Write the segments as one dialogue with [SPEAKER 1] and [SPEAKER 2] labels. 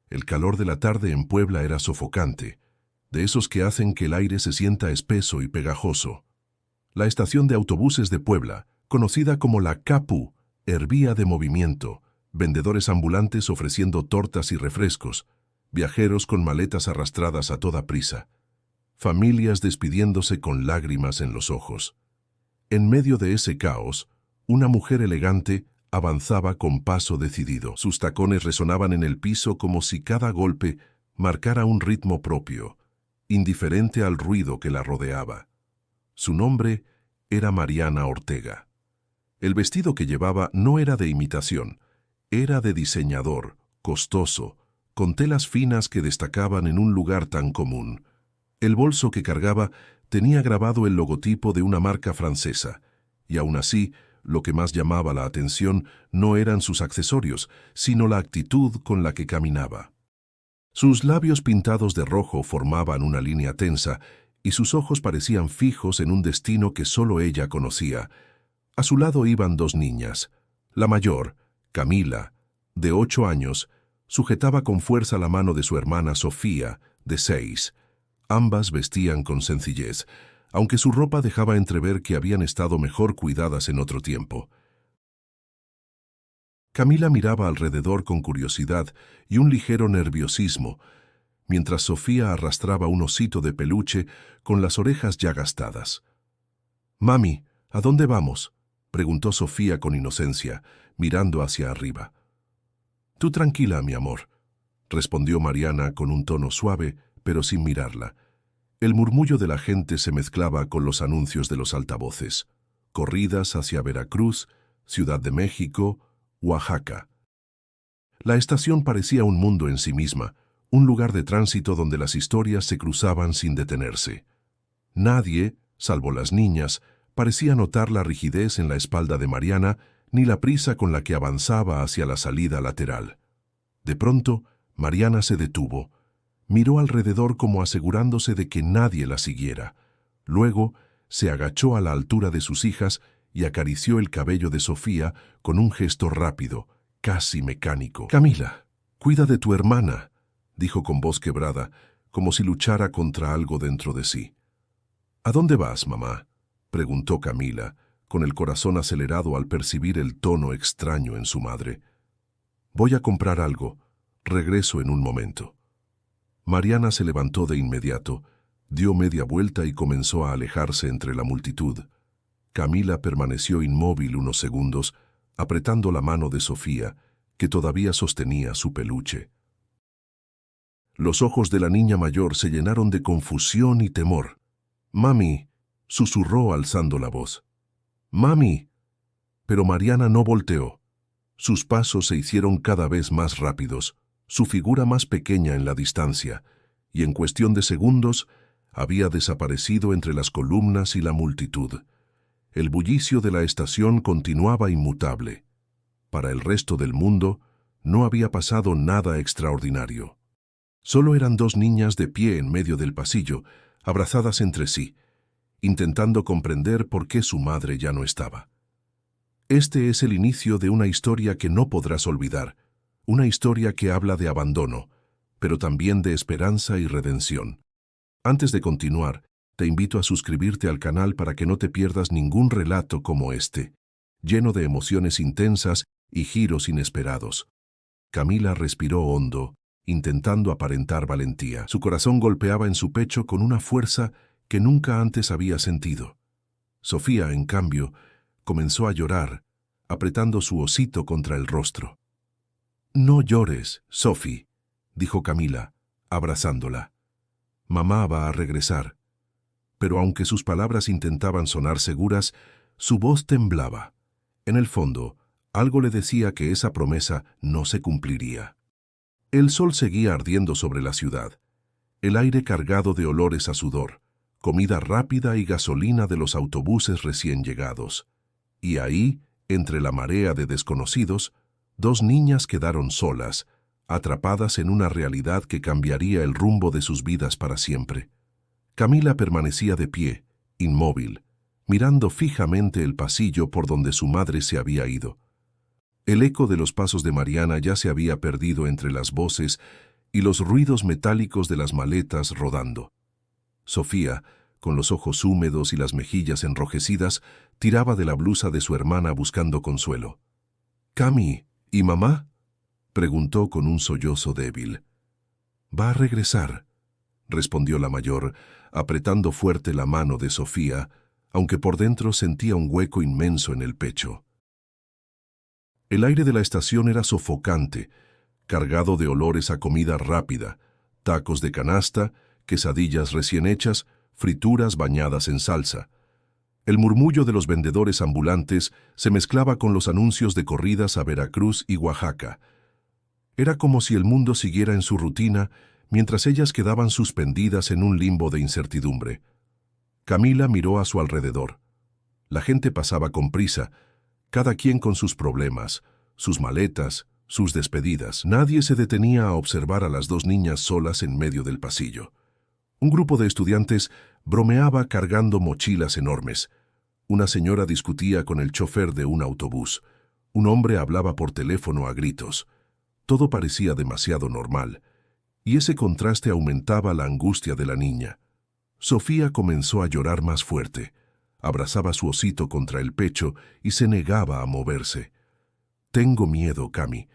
[SPEAKER 1] El calor de la tarde en Puebla era sofocante, de esos que hacen que el aire se sienta espeso y pegajoso. La estación de autobuses de Puebla, conocida como la Capu, hervía de movimiento, vendedores ambulantes ofreciendo tortas y refrescos, viajeros con maletas arrastradas a toda prisa, familias despidiéndose con lágrimas en los ojos. En medio de ese caos, una mujer elegante avanzaba con paso decidido. Sus tacones resonaban en el piso como si cada golpe marcara un ritmo propio, indiferente al ruido que la rodeaba. Su nombre era Mariana Ortega. El vestido que llevaba no era de imitación, era de diseñador, costoso, con telas finas que destacaban en un lugar tan común. El bolso que cargaba tenía grabado el logotipo de una marca francesa, y aún así, lo que más llamaba la atención no eran sus accesorios, sino la actitud con la que caminaba. Sus labios pintados de rojo formaban una línea tensa, y sus ojos parecían fijos en un destino que solo ella conocía. A su lado iban dos niñas. La mayor, Camila, de 8 años, sujetaba con fuerza la mano de su hermana Sofía, de 6. Ambas vestían con sencillez, aunque su ropa dejaba entrever que habían estado mejor cuidadas en otro tiempo. Camila miraba alrededor con curiosidad y un ligero nerviosismo, mientras Sofía arrastraba un osito de peluche con las orejas ya gastadas. «Mami, ¿a dónde vamos?», preguntó Sofía con inocencia, mirando hacia arriba. «Tú tranquila, mi amor», respondió Mariana con un tono suave, pero sin mirarla. El murmullo de la gente se mezclaba con los anuncios de los altavoces. Corridas hacia Veracruz, Ciudad de México, Oaxaca. La estación parecía un mundo en sí misma, un lugar de tránsito donde las historias se cruzaban sin detenerse. Nadie, salvo las niñas, parecía notar la rigidez en la espalda de Mariana ni la prisa con la que avanzaba hacia la salida lateral. De pronto, Mariana se detuvo. Miró alrededor como asegurándose de que nadie la siguiera. Luego, se agachó a la altura de sus hijas y acarició el cabello de Sofía con un gesto rápido, casi mecánico. «Camila, cuida de tu hermana», dijo con voz quebrada, como si luchara contra algo dentro de sí. «¿A dónde vas, mamá?», preguntó Camila, con el corazón acelerado al percibir el tono extraño en su madre. «Voy a comprar algo. Regreso en un momento». Mariana se levantó de inmediato, dio media vuelta y comenzó a alejarse entre la multitud. Camila permaneció inmóvil unos segundos, apretando la mano de Sofía, que todavía sostenía su peluche. Los ojos de la niña mayor se llenaron de confusión y temor. «Mami», susurró alzando la voz. «Mami». Pero Mariana no volteó. Sus pasos se hicieron cada vez más rápidos, su figura más pequeña en la distancia, y en cuestión de segundos había desaparecido entre las columnas y la multitud. El bullicio de la estación continuaba inmutable. Para el resto del mundo no había pasado nada extraordinario. Solo eran dos niñas de pie en medio del pasillo, abrazadas entre sí, intentando comprender por qué su madre ya no estaba. Este es el inicio de una historia que no podrás olvidar, una historia que habla de abandono, pero también de esperanza y redención. Antes de continuar, te invito a suscribirte al canal para que no te pierdas ningún relato como este, lleno de emociones intensas y giros inesperados. Camila respiró hondo, intentando aparentar valentía. Su corazón golpeaba en su pecho con una fuerza que nunca antes había sentido. Sofía, en cambio, comenzó a llorar, apretando su osito contra el rostro. «No llores, Sophie», dijo Camila, abrazándola. «Mamá va a regresar». Pero aunque sus palabras intentaban sonar seguras, su voz temblaba. En el fondo, algo le decía que esa promesa no se cumpliría. El sol seguía ardiendo sobre la ciudad, el aire cargado de olores a sudor, comida rápida y gasolina de los autobuses recién llegados. Y ahí, entre la marea de desconocidos, dos niñas quedaron solas, atrapadas en una realidad que cambiaría el rumbo de sus vidas para siempre. Camila permanecía de pie, inmóvil, mirando fijamente el pasillo por donde su madre se había ido. El eco de los pasos de Mariana ya se había perdido entre las voces y los ruidos metálicos de las maletas rodando. Sofía, con los ojos húmedos y las mejillas enrojecidas, tiraba de la blusa de su hermana buscando consuelo. «Cami, ¿y mamá?», preguntó con un sollozo débil. «Va a regresar», respondió la mayor, apretando fuerte la mano de Sofía, aunque por dentro sentía un hueco inmenso en el pecho. El aire de la estación era sofocante, cargado de olores a comida rápida, tacos de canasta, quesadillas recién hechas, frituras bañadas en salsa. El murmullo de los vendedores ambulantes se mezclaba con los anuncios de corridas a Veracruz y Oaxaca. Era como si el mundo siguiera en su rutina mientras ellas quedaban suspendidas en un limbo de incertidumbre. Camila miró a su alrededor. La gente pasaba con prisa, cada quien con sus problemas, sus maletas, sus despedidas. Nadie se detenía a observar a las dos niñas solas en medio del pasillo. Un grupo de estudiantes bromeaba cargando mochilas enormes. Una señora discutía con el chofer de un autobús. Un hombre hablaba por teléfono a gritos. Todo parecía demasiado normal, y ese contraste aumentaba la angustia de la niña. Sofía comenzó a llorar más fuerte. Abrazaba su osito contra el pecho y se negaba a moverse. «Tengo miedo, Cami.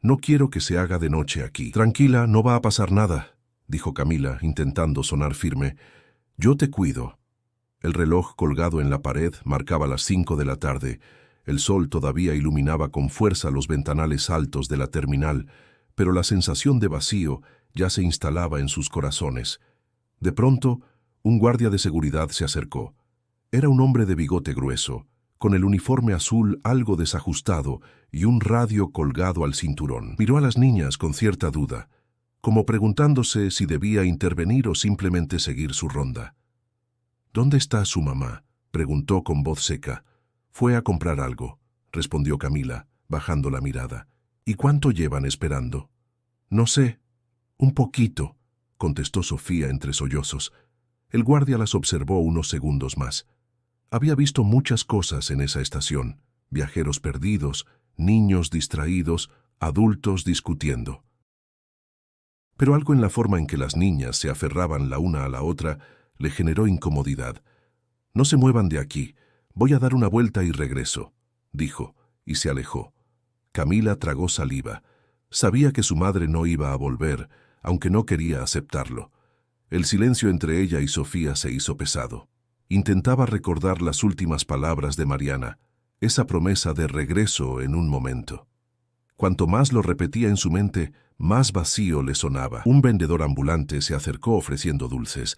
[SPEAKER 1] No quiero que se haga de noche aquí». «Tranquila, no va a pasar nada», dijo Camila, intentando sonar firme. «Yo te cuido». El reloj colgado en la pared marcaba las 5 de la tarde. El sol todavía iluminaba con fuerza los ventanales altos de la terminal, pero la sensación de vacío ya se instalaba en sus corazones. De pronto, un guardia de seguridad se acercó. Era un hombre de bigote grueso, con el uniforme azul algo desajustado y un radio colgado al cinturón. Miró a las niñas con cierta duda, como preguntándose si debía intervenir o simplemente seguir su ronda. «¿Dónde está su mamá?», preguntó con voz seca. «Fue a comprar algo», respondió Camila, bajando la mirada. «¿Y cuánto llevan esperando?» «No sé. Un poquito», contestó Sofía entre sollozos. El guardia las observó unos segundos más. Había visto muchas cosas en esa estación: viajeros perdidos, niños distraídos, adultos discutiendo. Pero algo en la forma en que las niñas se aferraban la una a la otra le generó incomodidad. «No se muevan de aquí. Voy a dar una vuelta y regreso», dijo, y se alejó. Camila tragó saliva. Sabía que su madre no iba a volver, aunque no quería aceptarlo. El silencio entre ella y Sofía se hizo pesado. Intentaba recordar las últimas palabras de Mariana, esa promesa de regreso en un momento. Cuanto más lo repetía en su mente, más vacío le sonaba. Un vendedor ambulante se acercó ofreciendo dulces.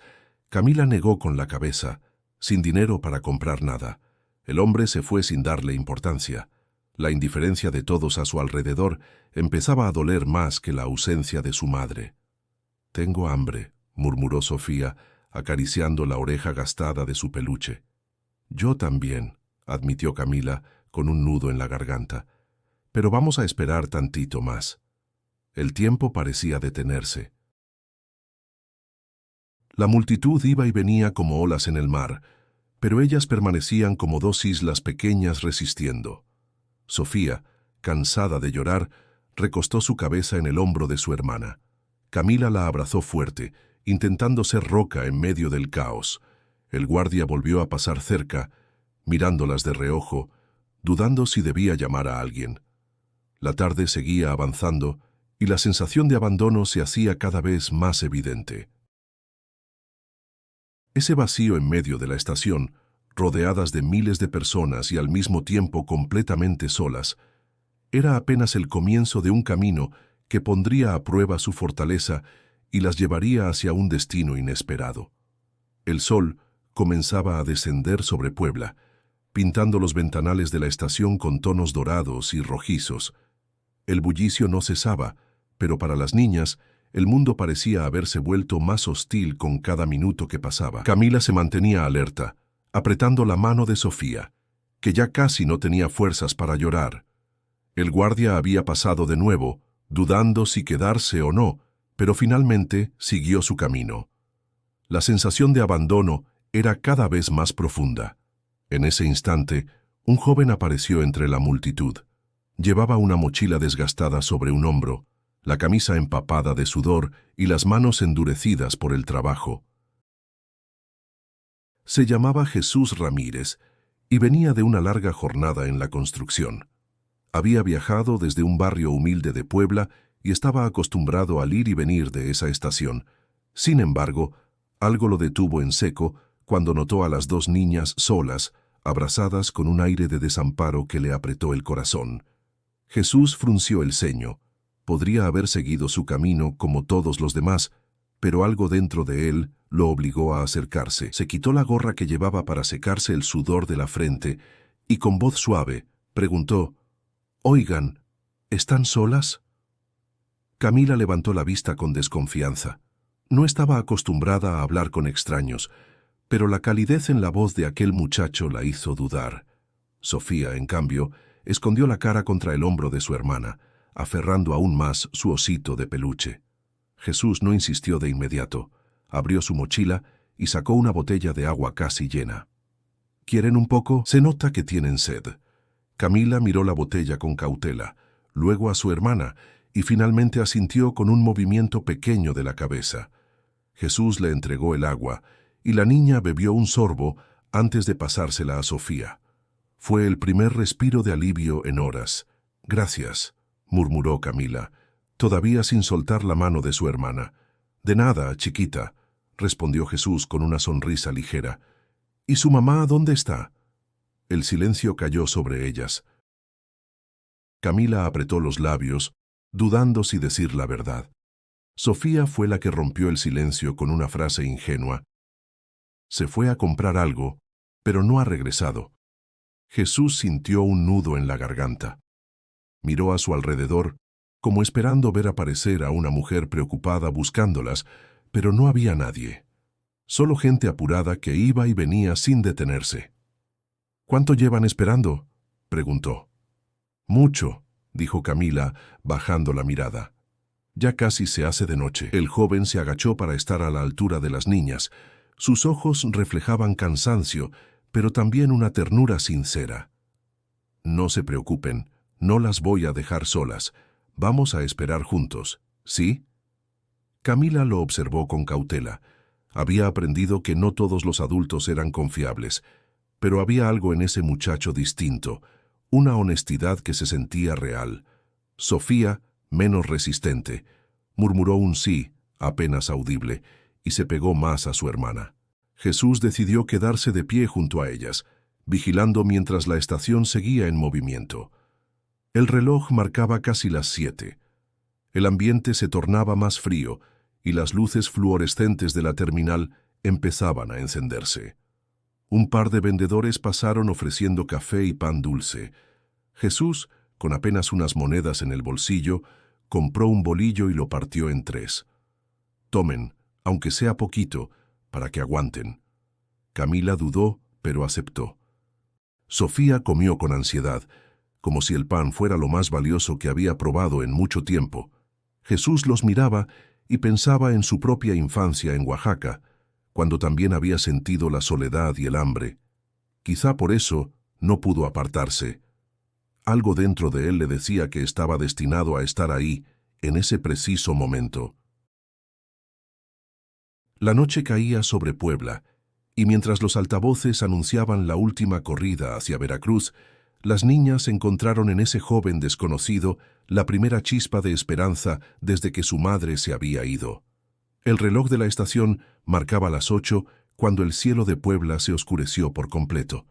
[SPEAKER 1] Camila negó con la cabeza, sin dinero para comprar nada. El hombre se fue sin darle importancia. La indiferencia de todos a su alrededor empezaba a doler más que la ausencia de su madre. «Tengo hambre», murmuró Sofía, acariciando la oreja gastada de su peluche. «Yo también», admitió Camila, con un nudo en la garganta. «Pero vamos a esperar tantito más». El tiempo parecía detenerse. La multitud iba y venía como olas en el mar, pero ellas permanecían como dos islas pequeñas resistiendo. Sofía, cansada de llorar, recostó su cabeza en el hombro de su hermana. Camila la abrazó fuerte, intentando ser roca en medio del caos. El guardia volvió a pasar cerca, mirándolas de reojo, dudando si debía llamar a alguien. La tarde seguía avanzando y la sensación de abandono se hacía cada vez más evidente. Ese vacío en medio de la estación, rodeadas de miles de personas y al mismo tiempo completamente solas, era apenas el comienzo de un camino que pondría a prueba su fortaleza y las llevaría hacia un destino inesperado. El sol comenzaba a descender sobre Puebla, pintando los ventanales de la estación con tonos dorados y rojizos. El bullicio no cesaba, pero para las niñas, el mundo parecía haberse vuelto más hostil con cada minuto que pasaba. Camila se mantenía alerta, apretando la mano de Sofía, que ya casi no tenía fuerzas para llorar. El guardia había pasado de nuevo, dudando si quedarse o no, pero finalmente siguió su camino. La sensación de abandono era cada vez más profunda. En ese instante, un joven apareció entre la multitud. Llevaba una mochila desgastada sobre un hombro. la camisa empapada de sudor y las manos endurecidas por el trabajo. Se llamaba Jesús Ramírez y venía de una larga jornada en la construcción. Había viajado desde un barrio humilde de Puebla y estaba acostumbrado al ir y venir de esa estación. Sin embargo, algo lo detuvo en seco cuando notó a las dos niñas solas, abrazadas con un aire de desamparo que le apretó el corazón. Jesús frunció el ceño. Podría haber seguido su camino como todos los demás, pero algo dentro de él lo obligó a acercarse. Se quitó la gorra que llevaba para secarse el sudor de la frente y con voz suave preguntó: «Oigan, ¿están solas?». Camila levantó la vista con desconfianza. No estaba acostumbrada a hablar con extraños, pero la calidez en la voz de aquel muchacho la hizo dudar. Sofía, en cambio, escondió la cara contra el hombro de su hermana, aferrando aún más su osito de peluche. Jesús no insistió de inmediato. Abrió su mochila y sacó una botella de agua casi llena. «¿Quieren un poco? Se nota que tienen sed». Camila miró la botella con cautela, luego a su hermana, y finalmente asintió con un movimiento pequeño de la cabeza. Jesús le entregó el agua, y la niña bebió un sorbo antes de pasársela a Sofía. Fue el primer respiro de alivio en horas. «Gracias», murmuró Camila, todavía sin soltar la mano de su hermana. «De nada, chiquita», respondió Jesús con una sonrisa ligera. «¿Y su mamá dónde está?». El silencio cayó sobre ellas. Camila apretó los labios, dudando si decir la verdad. Sofía fue la que rompió el silencio con una frase ingenua. «Se fue a comprar algo, pero no ha regresado». Jesús sintió un nudo en la garganta. Miró a su alrededor, como esperando ver aparecer a una mujer preocupada buscándolas, pero no había nadie. Solo gente apurada que iba y venía sin detenerse. «¿Cuánto llevan esperando?», preguntó. «Mucho», dijo Camila, bajando la mirada. «Ya casi se hace de noche». El joven se agachó para estar a la altura de las niñas. Sus ojos reflejaban cansancio, pero también una ternura sincera. «No se preocupen, no las voy a dejar solas. Vamos a esperar juntos, ¿sí?». Camila lo observó con cautela. Había aprendido que no todos los adultos eran confiables, pero había algo en ese muchacho distinto, una honestidad que se sentía real. Sofía, menos resistente, murmuró un sí, apenas audible, y se pegó más a su hermana. Jesús decidió quedarse de pie junto a ellas, vigilando mientras la estación seguía en movimiento. El reloj marcaba casi las 7. El ambiente se tornaba más frío y las luces fluorescentes de la terminal empezaban a encenderse. Un par de vendedores pasaron ofreciendo café y pan dulce. Jesús, con apenas unas monedas en el bolsillo, compró un bolillo y lo partió en 3. «Tomen, aunque sea poquito, para que aguanten». Camila dudó, pero aceptó. Sofía comió con ansiedad, como si el pan fuera lo más valioso que había probado en mucho tiempo. Jesús los miraba y pensaba en su propia infancia en Oaxaca, cuando también había sentido la soledad y el hambre. Quizá por eso no pudo apartarse. Algo dentro de él le decía que estaba destinado a estar ahí, en ese preciso momento. La noche caía sobre Puebla, y mientras los altavoces anunciaban la última corrida hacia Veracruz, las niñas encontraron en ese joven desconocido la primera chispa de esperanza desde que su madre se había ido. El reloj de la estación marcaba las 8 cuando el cielo de Puebla se oscureció por completo.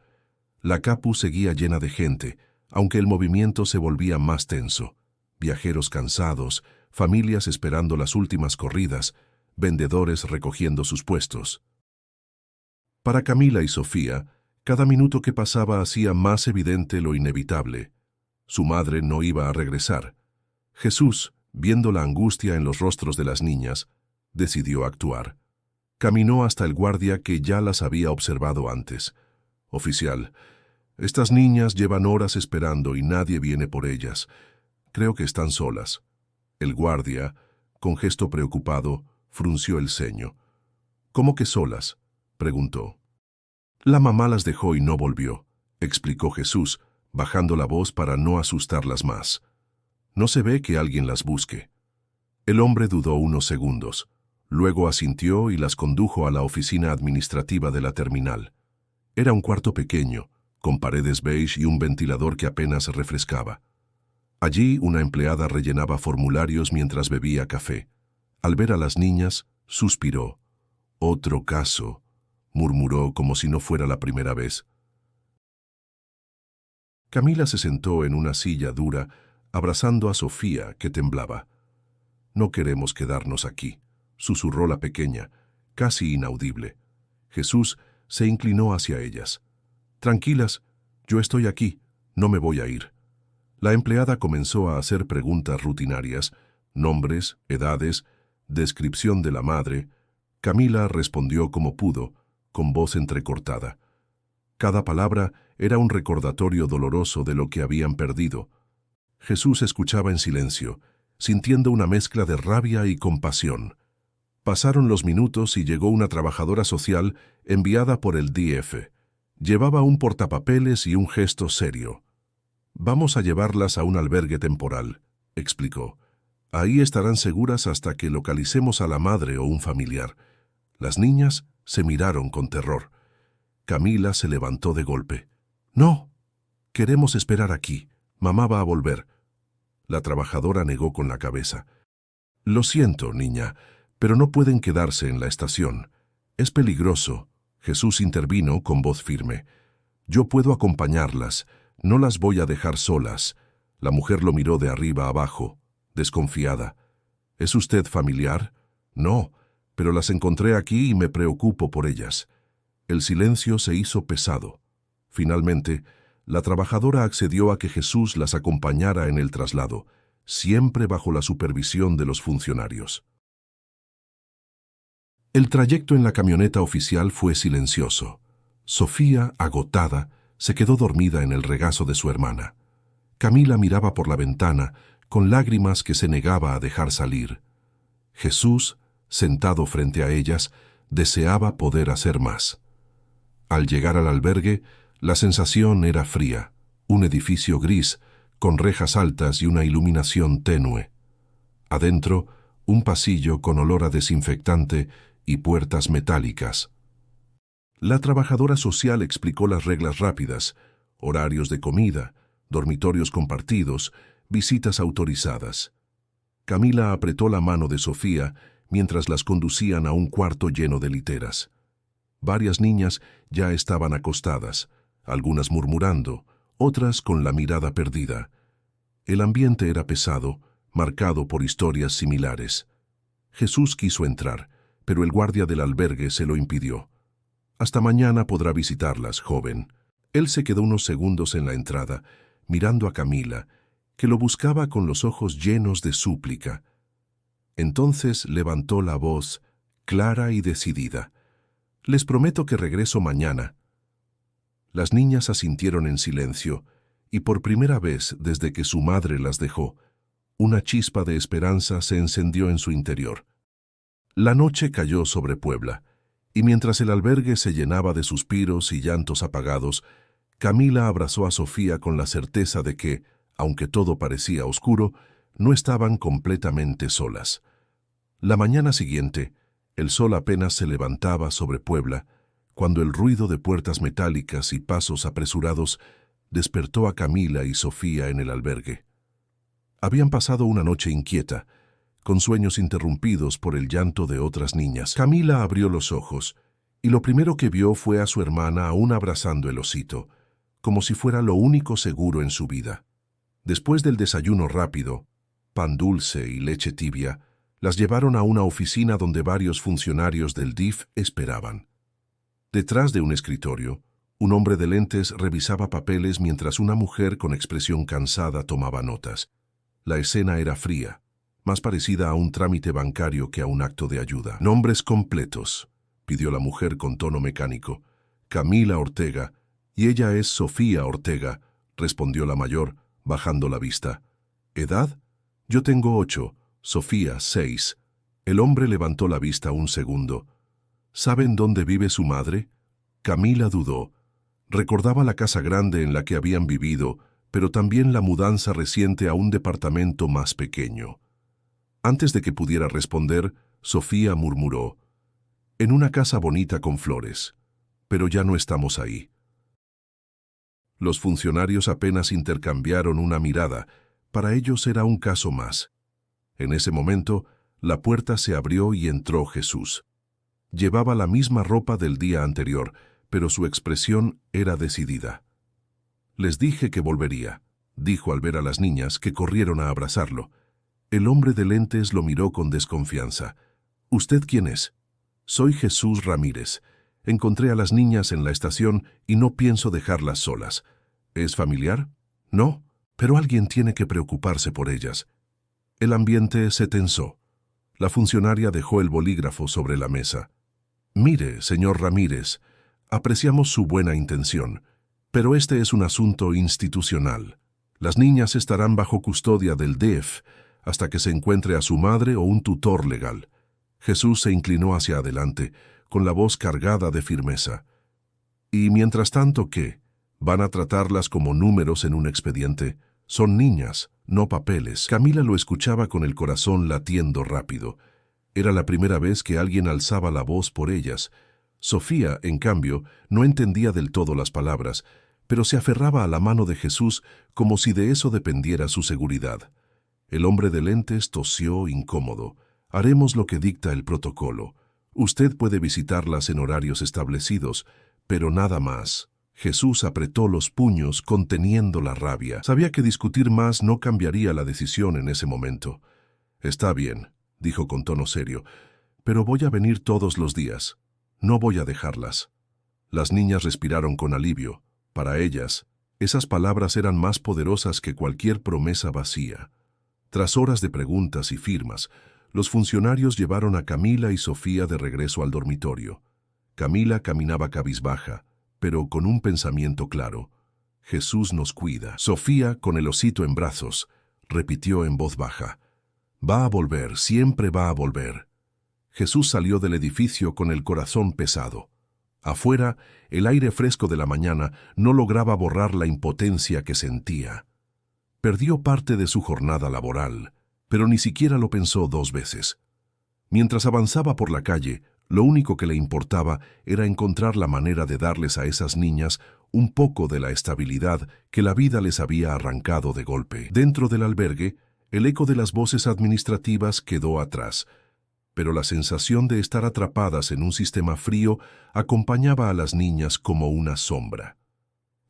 [SPEAKER 1] La Capu seguía llena de gente, aunque el movimiento se volvía más tenso. Viajeros cansados, familias esperando las últimas corridas, vendedores recogiendo sus puestos. Para Camila y Sofía, cada minuto que pasaba hacía más evidente lo inevitable. Su madre no iba a regresar. Jesús, viendo la angustia en los rostros de las niñas, decidió actuar. Caminó hasta el guardia que ya las había observado antes. «Oficial, estas niñas llevan horas esperando y nadie viene por ellas. Creo que están solas». El guardia, con gesto preocupado, frunció el ceño. «¿Cómo que solas?», preguntó. «La mamá las dejó y no volvió», explicó Jesús, bajando la voz para no asustarlas más. «No se ve que alguien las busque». El hombre dudó unos segundos. Luego asintió y las condujo a la oficina administrativa de la terminal. Era un cuarto pequeño, con paredes beige y un ventilador que apenas refrescaba. Allí una empleada rellenaba formularios mientras bebía café. Al ver a las niñas, suspiró. «Otro caso», murmuró como si no fuera la primera vez. Camila se sentó en una silla dura, abrazando a Sofía, que temblaba. «No queremos quedarnos aquí», susurró la pequeña, casi inaudible. Jesús se inclinó hacia ellas. «Tranquilas, yo estoy aquí, no me voy a ir». La empleada comenzó a hacer preguntas rutinarias, nombres, edades, descripción de la madre. Camila respondió como pudo, con voz entrecortada. Cada palabra era un recordatorio doloroso de lo que habían perdido. Jesús escuchaba en silencio, sintiendo una mezcla de rabia y compasión. Pasaron los minutos y llegó una trabajadora social enviada por el DF. Llevaba un portapapeles y un gesto serio. «Vamos a llevarlas a un albergue temporal», explicó. «Ahí estarán seguras hasta que localicemos a la madre o un familiar». Las niñas se miraron con terror. Camila se levantó de golpe. «No, queremos esperar aquí. Mamá va a volver». La trabajadora negó con la cabeza. «Lo siento, niña, pero no pueden quedarse en la estación. Es peligroso». Jesús intervino con voz firme. «Yo puedo acompañarlas. No las voy a dejar solas». La mujer lo miró de arriba abajo, desconfiada. «¿Es usted familiar?» «No, pero las encontré aquí y me preocupo por ellas». El silencio se hizo pesado. Finalmente, la trabajadora accedió a que Jesús las acompañara en el traslado, siempre bajo la supervisión de los funcionarios. El trayecto en la camioneta oficial fue silencioso. Sofía, agotada, se quedó dormida en el regazo de su hermana. Camila miraba por la ventana, con lágrimas que se negaba a dejar salir. Jesús, sentado frente a ellas, deseaba poder hacer más. Al llegar al albergue, la sensación era fría, un edificio gris, con rejas altas y una iluminación tenue. Adentro, un pasillo con olor a desinfectante y puertas metálicas. La trabajadora social explicó las reglas rápidas: horarios de comida, dormitorios compartidos, visitas autorizadas. Camila apretó la mano de Sofía mientras las conducían a un cuarto lleno de literas. Varias niñas ya estaban acostadas, algunas murmurando, otras con la mirada perdida. El ambiente era pesado, marcado por historias similares. Jesús quiso entrar, pero el guardia del albergue se lo impidió. «Hasta mañana podrá visitarlas, joven». Él se quedó unos segundos en la entrada, mirando a Camila, que lo buscaba con los ojos llenos de súplica. Entonces levantó la voz, clara y decidida. «Les prometo que regreso mañana». Las niñas asintieron en silencio, y por primera vez desde que su madre las dejó, una chispa de esperanza se encendió en su interior. La noche cayó sobre Puebla, y mientras el albergue se llenaba de suspiros y llantos apagados, Camila abrazó a Sofía con la certeza de que, aunque todo parecía oscuro, no estaban completamente solas. La mañana siguiente, el sol apenas se levantaba sobre Puebla, cuando el ruido de puertas metálicas y pasos apresurados despertó a Camila y Sofía en el albergue. Habían pasado una noche inquieta, con sueños interrumpidos por el llanto de otras niñas. Camila abrió los ojos, y lo primero que vio fue a su hermana aún abrazando el osito, como si fuera lo único seguro en su vida. Después del desayuno rápido, pan dulce y leche tibia, las llevaron a una oficina donde varios funcionarios del DIF esperaban. Detrás de un escritorio, un hombre de lentes revisaba papeles mientras una mujer con expresión cansada tomaba notas. La escena era fría, más parecida a un trámite bancario que a un acto de ayuda. «Nombres completos», pidió la mujer con tono mecánico. «Camila Ortega, y ella es Sofía Ortega», respondió la mayor, bajando la vista. «¿Edad? Yo tengo 8, Sofía 6. El hombre levantó la vista un segundo. «¿Saben dónde vive su madre?» Camila dudó. Recordaba la casa grande en la que habían vivido, pero también la mudanza reciente a un departamento más pequeño. Antes de que pudiera responder, Sofía murmuró: «En una casa bonita con flores, pero ya no estamos ahí». Los funcionarios apenas intercambiaron una mirada. Para ellos era un caso más. En ese momento, la puerta se abrió y entró Jesús. Llevaba la misma ropa del día anterior, pero su expresión era decidida. «Les dije que volvería», dijo al ver a las niñas, que corrieron a abrazarlo. El hombre de lentes lo miró con desconfianza. «¿Usted quién es?» «Soy Jesús Ramírez. Encontré a las niñas en la estación y no pienso dejarlas solas». «¿Es familiar?» «No, pero alguien tiene que preocuparse por ellas». El ambiente se tensó. La funcionaria dejó el bolígrafo sobre la mesa. «Mire, señor Ramírez, apreciamos su buena intención, pero este es un asunto institucional. Las niñas estarán bajo custodia del DEF hasta que se encuentre a su madre o un tutor legal». Jesús se inclinó hacia adelante, con la voz cargada de firmeza. «¿Y mientras tanto qué? ¿Van a tratarlas como números en un expediente? Son niñas, no papeles». Camila lo escuchaba con el corazón latiendo rápido. Era la primera vez que alguien alzaba la voz por ellas. Sofía, en cambio, no entendía del todo las palabras, pero se aferraba a la mano de Jesús como si de eso dependiera su seguridad. El hombre de lentes tosió incómodo. «Haremos lo que dicta el protocolo. Usted puede visitarlas en horarios establecidos, pero nada más». Jesús apretó los puños conteniendo la rabia. Sabía que discutir más no cambiaría la decisión en ese momento. «Está bien», dijo con tono serio, «pero voy a venir todos los días. No voy a dejarlas». Las niñas respiraron con alivio. Para ellas, esas palabras eran más poderosas que cualquier promesa vacía. Tras horas de preguntas y firmas, los funcionarios llevaron a Camila y Sofía de regreso al dormitorio. Camila caminaba cabizbaja, pero con un pensamiento claro. «Jesús nos cuida». Sofía, con el osito en brazos, repitió en voz baja: «Va a volver, siempre va a volver». Jesús salió del edificio con el corazón pesado. Afuera, el aire fresco de la mañana no lograba borrar la impotencia que sentía. Perdió parte de su jornada laboral, pero ni siquiera lo pensó dos veces. Mientras avanzaba por la calle, lo único que le importaba era encontrar la manera de darles a esas niñas un poco de la estabilidad que la vida les había arrancado de golpe. Dentro del albergue, el eco de las voces administrativas quedó atrás, pero la sensación de estar atrapadas en un sistema frío acompañaba a las niñas como una sombra.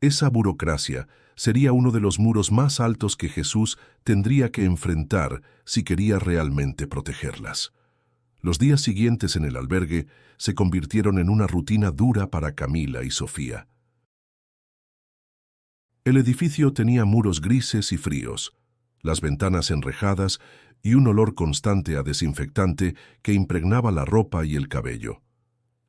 [SPEAKER 1] Esa burocracia sería uno de los muros más altos que Jesús tendría que enfrentar si quería realmente protegerlas. Los días siguientes en el albergue se convirtieron en una rutina dura para Camila y Sofía. El edificio tenía muros grises y fríos, las ventanas enrejadas y un olor constante a desinfectante que impregnaba la ropa y el cabello.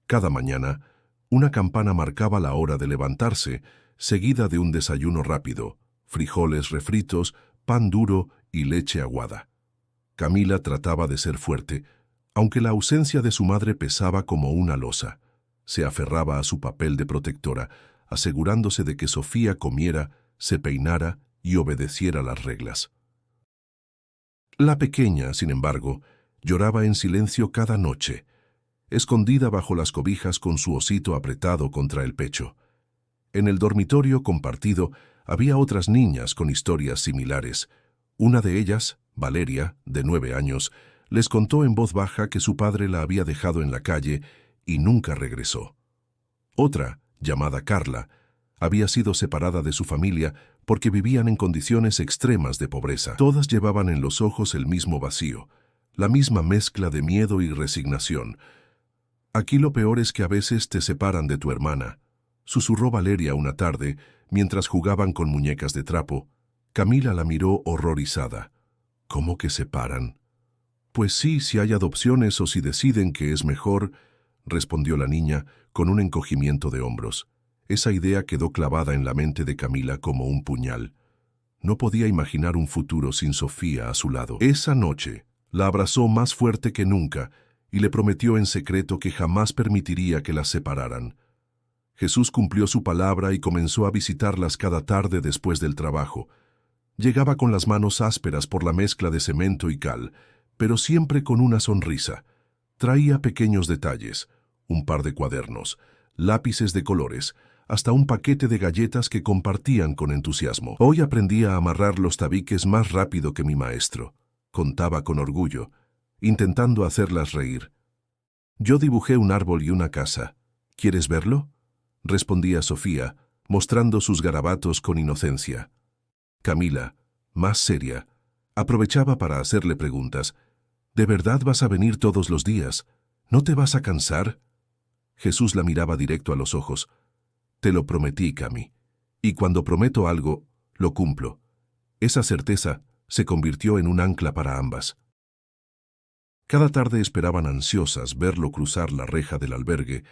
[SPEAKER 1] Cada mañana, una campana marcaba la hora de levantarse, seguida de un desayuno rápido, frijoles refritos, pan duro y leche aguada. Camila trataba de ser fuerte, aunque la ausencia de su madre pesaba como una losa. Se aferraba a su papel de protectora, asegurándose de que Sofía comiera, se peinara y obedeciera las reglas. La pequeña, sin embargo, lloraba en silencio cada noche, escondida bajo las cobijas con su osito apretado contra el pecho. En el dormitorio compartido había otras niñas con historias similares. Una de ellas, Valeria, de 9 años, les contó en voz baja que su padre la había dejado en la calle y nunca regresó. Otra, llamada Carla, había sido separada de su familia porque vivían en condiciones extremas de pobreza. Todas llevaban en los ojos el mismo vacío, la misma mezcla de miedo y resignación. «Aquí lo peor es que a veces te separan de tu hermana», susurró Valeria una tarde mientras jugaban con muñecas de trapo. Camila la miró horrorizada. «¿Cómo que separan?» «Pues sí, si hay adopciones o si deciden que es mejor», respondió la niña con un encogimiento de hombros. Esa idea quedó clavada en la mente de Camila como un puñal. No podía imaginar un futuro sin Sofía a su lado. Esa noche la abrazó más fuerte que nunca y le prometió en secreto que jamás permitiría que las separaran. Jesús cumplió su palabra y comenzó a visitarlas cada tarde después del trabajo. Llegaba con las manos ásperas por la mezcla de cemento y cal, pero siempre con una sonrisa. Traía pequeños detalles, un par de cuadernos, lápices de colores, hasta un paquete de galletas que compartían con entusiasmo. Hoy aprendí a amarrar los tabiques más rápido que mi maestro, contaba con orgullo, intentando hacerlas reír. Yo dibujé un árbol y una casa. ¿Quieres verlo?, respondía Sofía, mostrando sus garabatos con inocencia. Camila, más seria, aprovechaba para hacerle preguntas. ¿De verdad vas a venir todos los días? ¿No te vas a cansar? Jesús la miraba directo a los ojos. Te lo prometí, Cami. Y cuando prometo algo, lo cumplo. Esa certeza se convirtió en un ancla para ambas. Cada tarde esperaban ansiosas verlo cruzar la reja del albergue,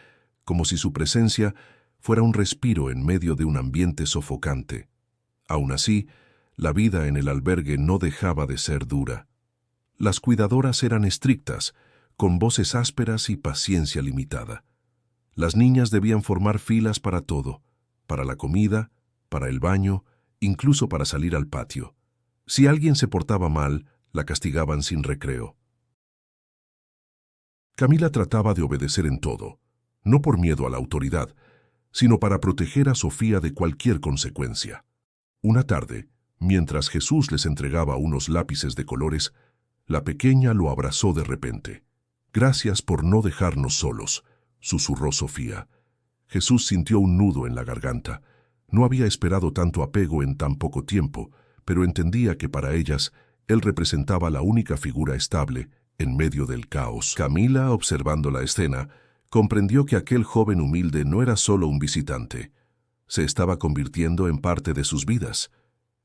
[SPEAKER 1] como si su presencia fuera un respiro en medio de un ambiente sofocante. Aún así, la vida en el albergue no dejaba de ser dura. Las cuidadoras eran estrictas, con voces ásperas y paciencia limitada. Las niñas debían formar filas para todo, para la comida, para el baño, incluso para salir al patio. Si alguien se portaba mal, la castigaban sin recreo. Camila trataba de obedecer en todo, no por miedo a la autoridad, sino para proteger a Sofía de cualquier consecuencia. Una tarde, mientras Jesús les entregaba unos lápices de colores, la pequeña lo abrazó de repente. «Gracias por no dejarnos solos», susurró Sofía. Jesús sintió un nudo en la garganta. No había esperado tanto apego en tan poco tiempo, pero entendía que para ellas él representaba la única figura estable en medio del caos. Camila, observando la escena, comprendió que aquel joven humilde no era solo un visitante. Se estaba convirtiendo en parte de sus vidas,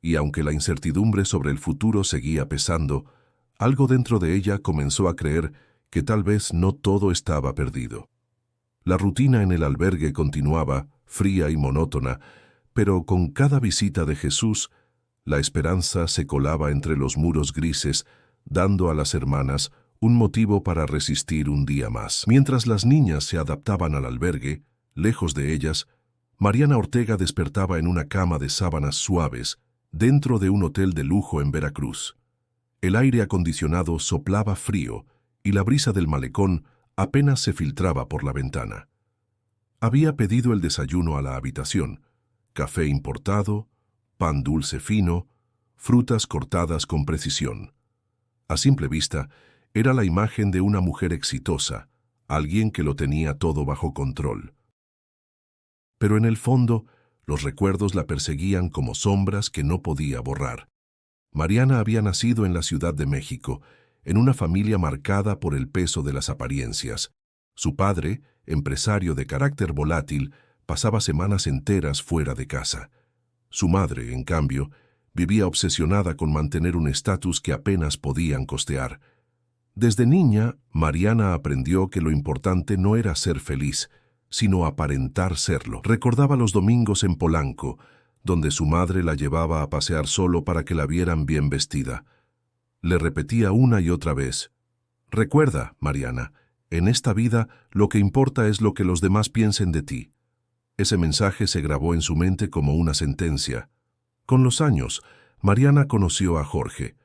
[SPEAKER 1] y aunque la incertidumbre sobre el futuro seguía pesando, algo dentro de ella comenzó a creer que tal vez no todo estaba perdido. La rutina en el albergue continuaba, fría y monótona, pero con cada visita de Jesús, la esperanza se colaba entre los muros grises, dando a las hermanas un motivo para resistir un día más. Mientras las niñas se adaptaban al albergue, lejos de ellas, Mariana Ortega despertaba en una cama de sábanas suaves, dentro de un hotel de lujo en Veracruz. El aire acondicionado soplaba frío y la brisa del malecón apenas se filtraba por la ventana. Había pedido el desayuno a la habitación: café importado, pan dulce fino, frutas cortadas con precisión. A simple vista, era la imagen de una mujer exitosa, alguien que lo tenía todo bajo control. Pero en el fondo, los recuerdos la perseguían como sombras que no podía borrar. Mariana había nacido en la Ciudad de México, en una familia marcada por el peso de las apariencias. Su padre, empresario de carácter volátil, pasaba semanas enteras fuera de casa. Su madre, en cambio, vivía obsesionada con mantener un estatus que apenas podían costear. Desde niña, Mariana aprendió que lo importante no era ser feliz, sino aparentar serlo. Recordaba los domingos en Polanco, donde su madre la llevaba a pasear solo para que la vieran bien vestida. Le repetía una y otra vez: «Recuerda, Mariana, en esta vida lo que importa es lo que los demás piensen de ti». Ese mensaje se grabó en su mente como una sentencia. Con los años, Mariana conoció a Jorge,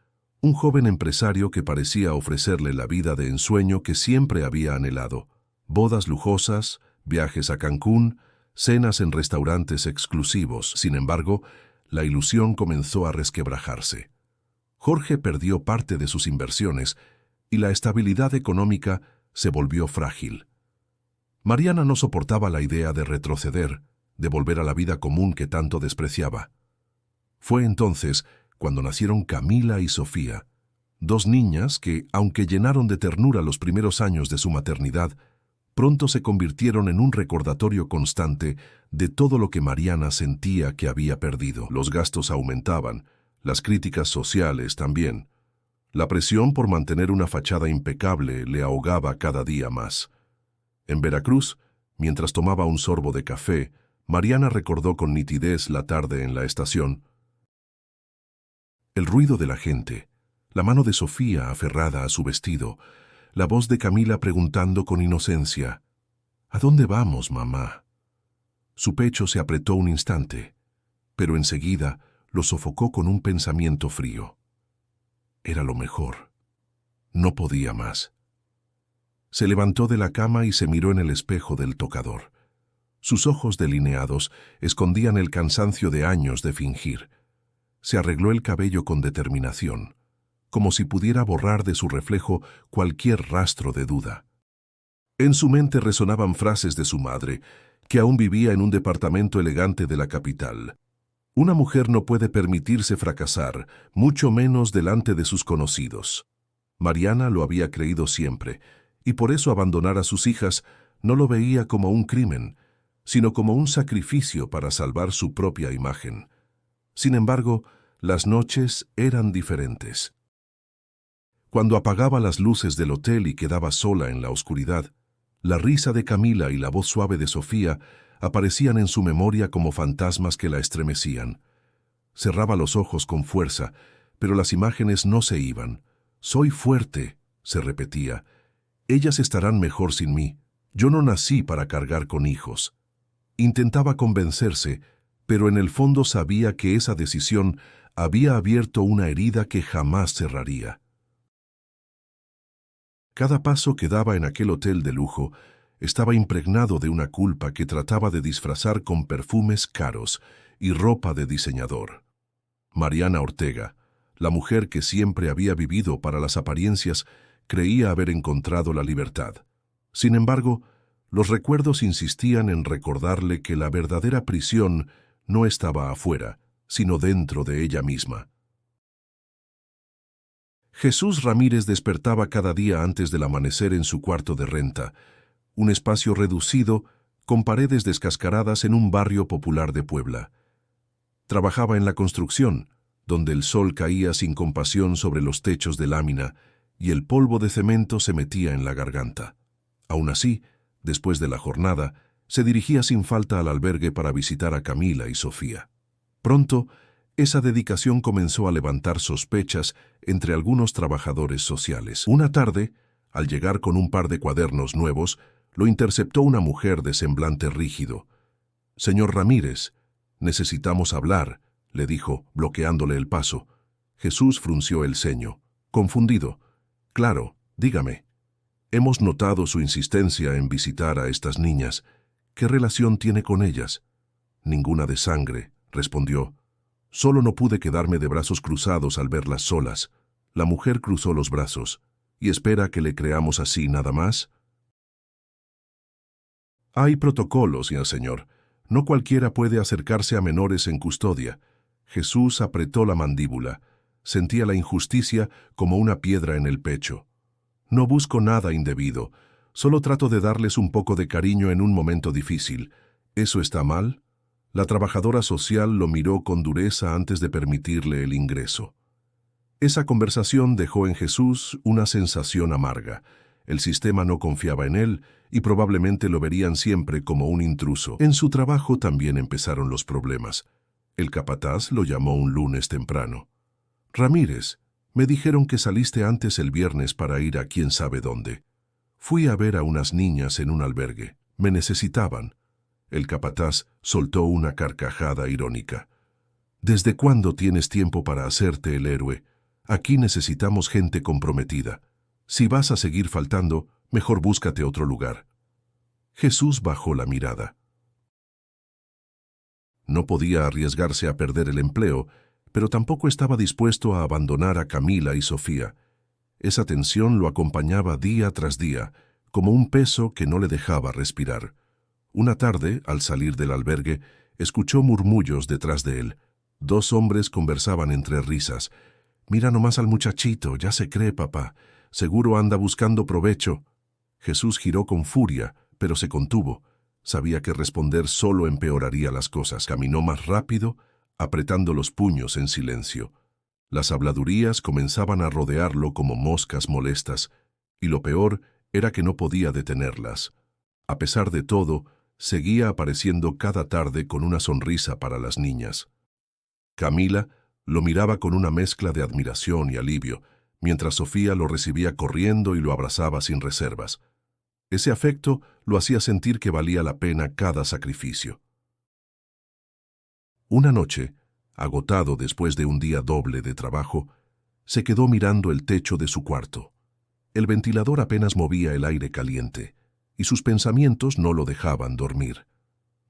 [SPEAKER 1] un joven empresario que parecía ofrecerle la vida de ensueño que siempre había anhelado: bodas lujosas, viajes a Cancún, cenas en restaurantes exclusivos. Sin embargo, la ilusión comenzó a resquebrajarse. Jorge perdió parte de sus inversiones y la estabilidad económica se volvió frágil. Mariana no soportaba la idea de retroceder, de volver a la vida común que tanto despreciaba. Fue entonces cuando nacieron Camila y Sofía, dos niñas que, aunque llenaron de ternura los primeros años de su maternidad, pronto se convirtieron en un recordatorio constante de todo lo que Mariana sentía que había perdido. Los gastos aumentaban, las críticas sociales también. La presión por mantener una fachada impecable le ahogaba cada día más. En Veracruz, mientras tomaba un sorbo de café, Mariana recordó con nitidez la tarde en la estación. El ruido de la gente, la mano de Sofía aferrada a su vestido, la voz de Camila preguntando con inocencia: «¿A dónde vamos, mamá?». Su pecho se apretó un instante, pero enseguida lo sofocó con un pensamiento frío. Era lo mejor. No podía más. Se levantó de la cama y se miró en el espejo del tocador. Sus ojos delineados escondían el cansancio de años de fingir. Se arregló el cabello con determinación, como si pudiera borrar de su reflejo cualquier rastro de duda. En su mente resonaban frases de su madre, que aún vivía en un departamento elegante de la capital. Una mujer no puede permitirse fracasar, mucho menos delante de sus conocidos. Mariana lo había creído siempre, y por eso abandonar a sus hijas no lo veía como un crimen, sino como un sacrificio para salvar su propia imagen. Sin embargo, las noches eran diferentes. Cuando apagaba las luces del hotel y quedaba sola en la oscuridad, la risa de Camila y la voz suave de Sofía aparecían en su memoria como fantasmas que la estremecían. Cerraba los ojos con fuerza, pero las imágenes no se iban. «Soy fuerte», se repetía. «Ellas estarán mejor sin mí. Yo no nací para cargar con hijos». Intentaba convencerse, pero en el fondo sabía que esa decisión había abierto una herida que jamás cerraría. Cada paso que daba en aquel hotel de lujo estaba impregnado de una culpa que trataba de disfrazar con perfumes caros y ropa de diseñador. Mariana Ortega, la mujer que siempre había vivido para las apariencias, creía haber encontrado la libertad. Sin embargo, los recuerdos insistían en recordarle que la verdadera prisión no estaba afuera, sino dentro de ella misma. Jesús Ramírez despertaba cada día antes del amanecer en su cuarto de renta, un espacio reducido con paredes descascaradas en un barrio popular de Puebla. Trabajaba en la construcción, donde el sol caía sin compasión sobre los techos de lámina y el polvo de cemento se metía en la garganta. Aún así, después de la jornada, se dirigía sin falta al albergue para visitar a Camila y Sofía. Pronto, esa dedicación comenzó a levantar sospechas entre algunos trabajadores sociales. Una tarde, al llegar con un par de cuadernos nuevos, lo interceptó una mujer de semblante rígido. «Señor Ramírez, necesitamos hablar», le dijo, bloqueándole el paso. Jesús frunció el ceño, confundido. «Claro, dígame. Hemos notado su insistencia en visitar a estas niñas. ¿Qué relación tiene con ellas?» «Ninguna de sangre», respondió. «Solo no pude quedarme de brazos cruzados al verlas solas». La mujer cruzó los brazos. «¿Y espera que le creamos así nada más?» «Hay protocolos, ya señor. No cualquiera puede acercarse a menores en custodia». Jesús apretó la mandíbula. Sentía la injusticia como una piedra en el pecho. «No busco nada indebido. Solo trato de darles un poco de cariño en un momento difícil. ¿Eso está mal?» La trabajadora social lo miró con dureza antes de permitirle el ingreso. Esa conversación dejó en Jesús una sensación amarga. El sistema no confiaba en él y probablemente lo verían siempre como un intruso. En su trabajo también empezaron los problemas. El capataz lo llamó un lunes temprano. «Ramírez, me dijeron que saliste antes el viernes para ir a quién sabe dónde. Fui a ver a unas niñas en un albergue. Me necesitaban». El capataz soltó una carcajada irónica. «¿Desde cuándo tienes tiempo para hacerte el héroe? Aquí necesitamos gente comprometida. Si vas a seguir faltando, mejor búscate otro lugar». Jesús bajó la mirada. No podía arriesgarse a perder el empleo, pero tampoco estaba dispuesto a abandonar a Camila y Sofía. Esa tensión lo acompañaba día tras día, como un peso que no le dejaba respirar. Una tarde, al salir del albergue, escuchó murmullos detrás de él. Dos hombres conversaban entre risas. «Mira nomás al muchachito, ya se cree, papá. Seguro anda buscando provecho». Jesús giró con furia, pero se contuvo. Sabía que responder solo empeoraría las cosas. Caminó más rápido, apretando los puños en silencio. Las habladurías comenzaban a rodearlo como moscas molestas, y lo peor era que no podía detenerlas. A pesar de todo, seguía apareciendo cada tarde con una sonrisa para las niñas. Camila lo miraba con una mezcla de admiración y alivio, mientras Sofía lo recibía corriendo y lo abrazaba sin reservas. Ese afecto lo hacía sentir que valía la pena cada sacrificio. Una noche, agotado después de un día doble de trabajo, se quedó mirando el techo de su cuarto. El ventilador apenas movía el aire caliente, y sus pensamientos no lo dejaban dormir.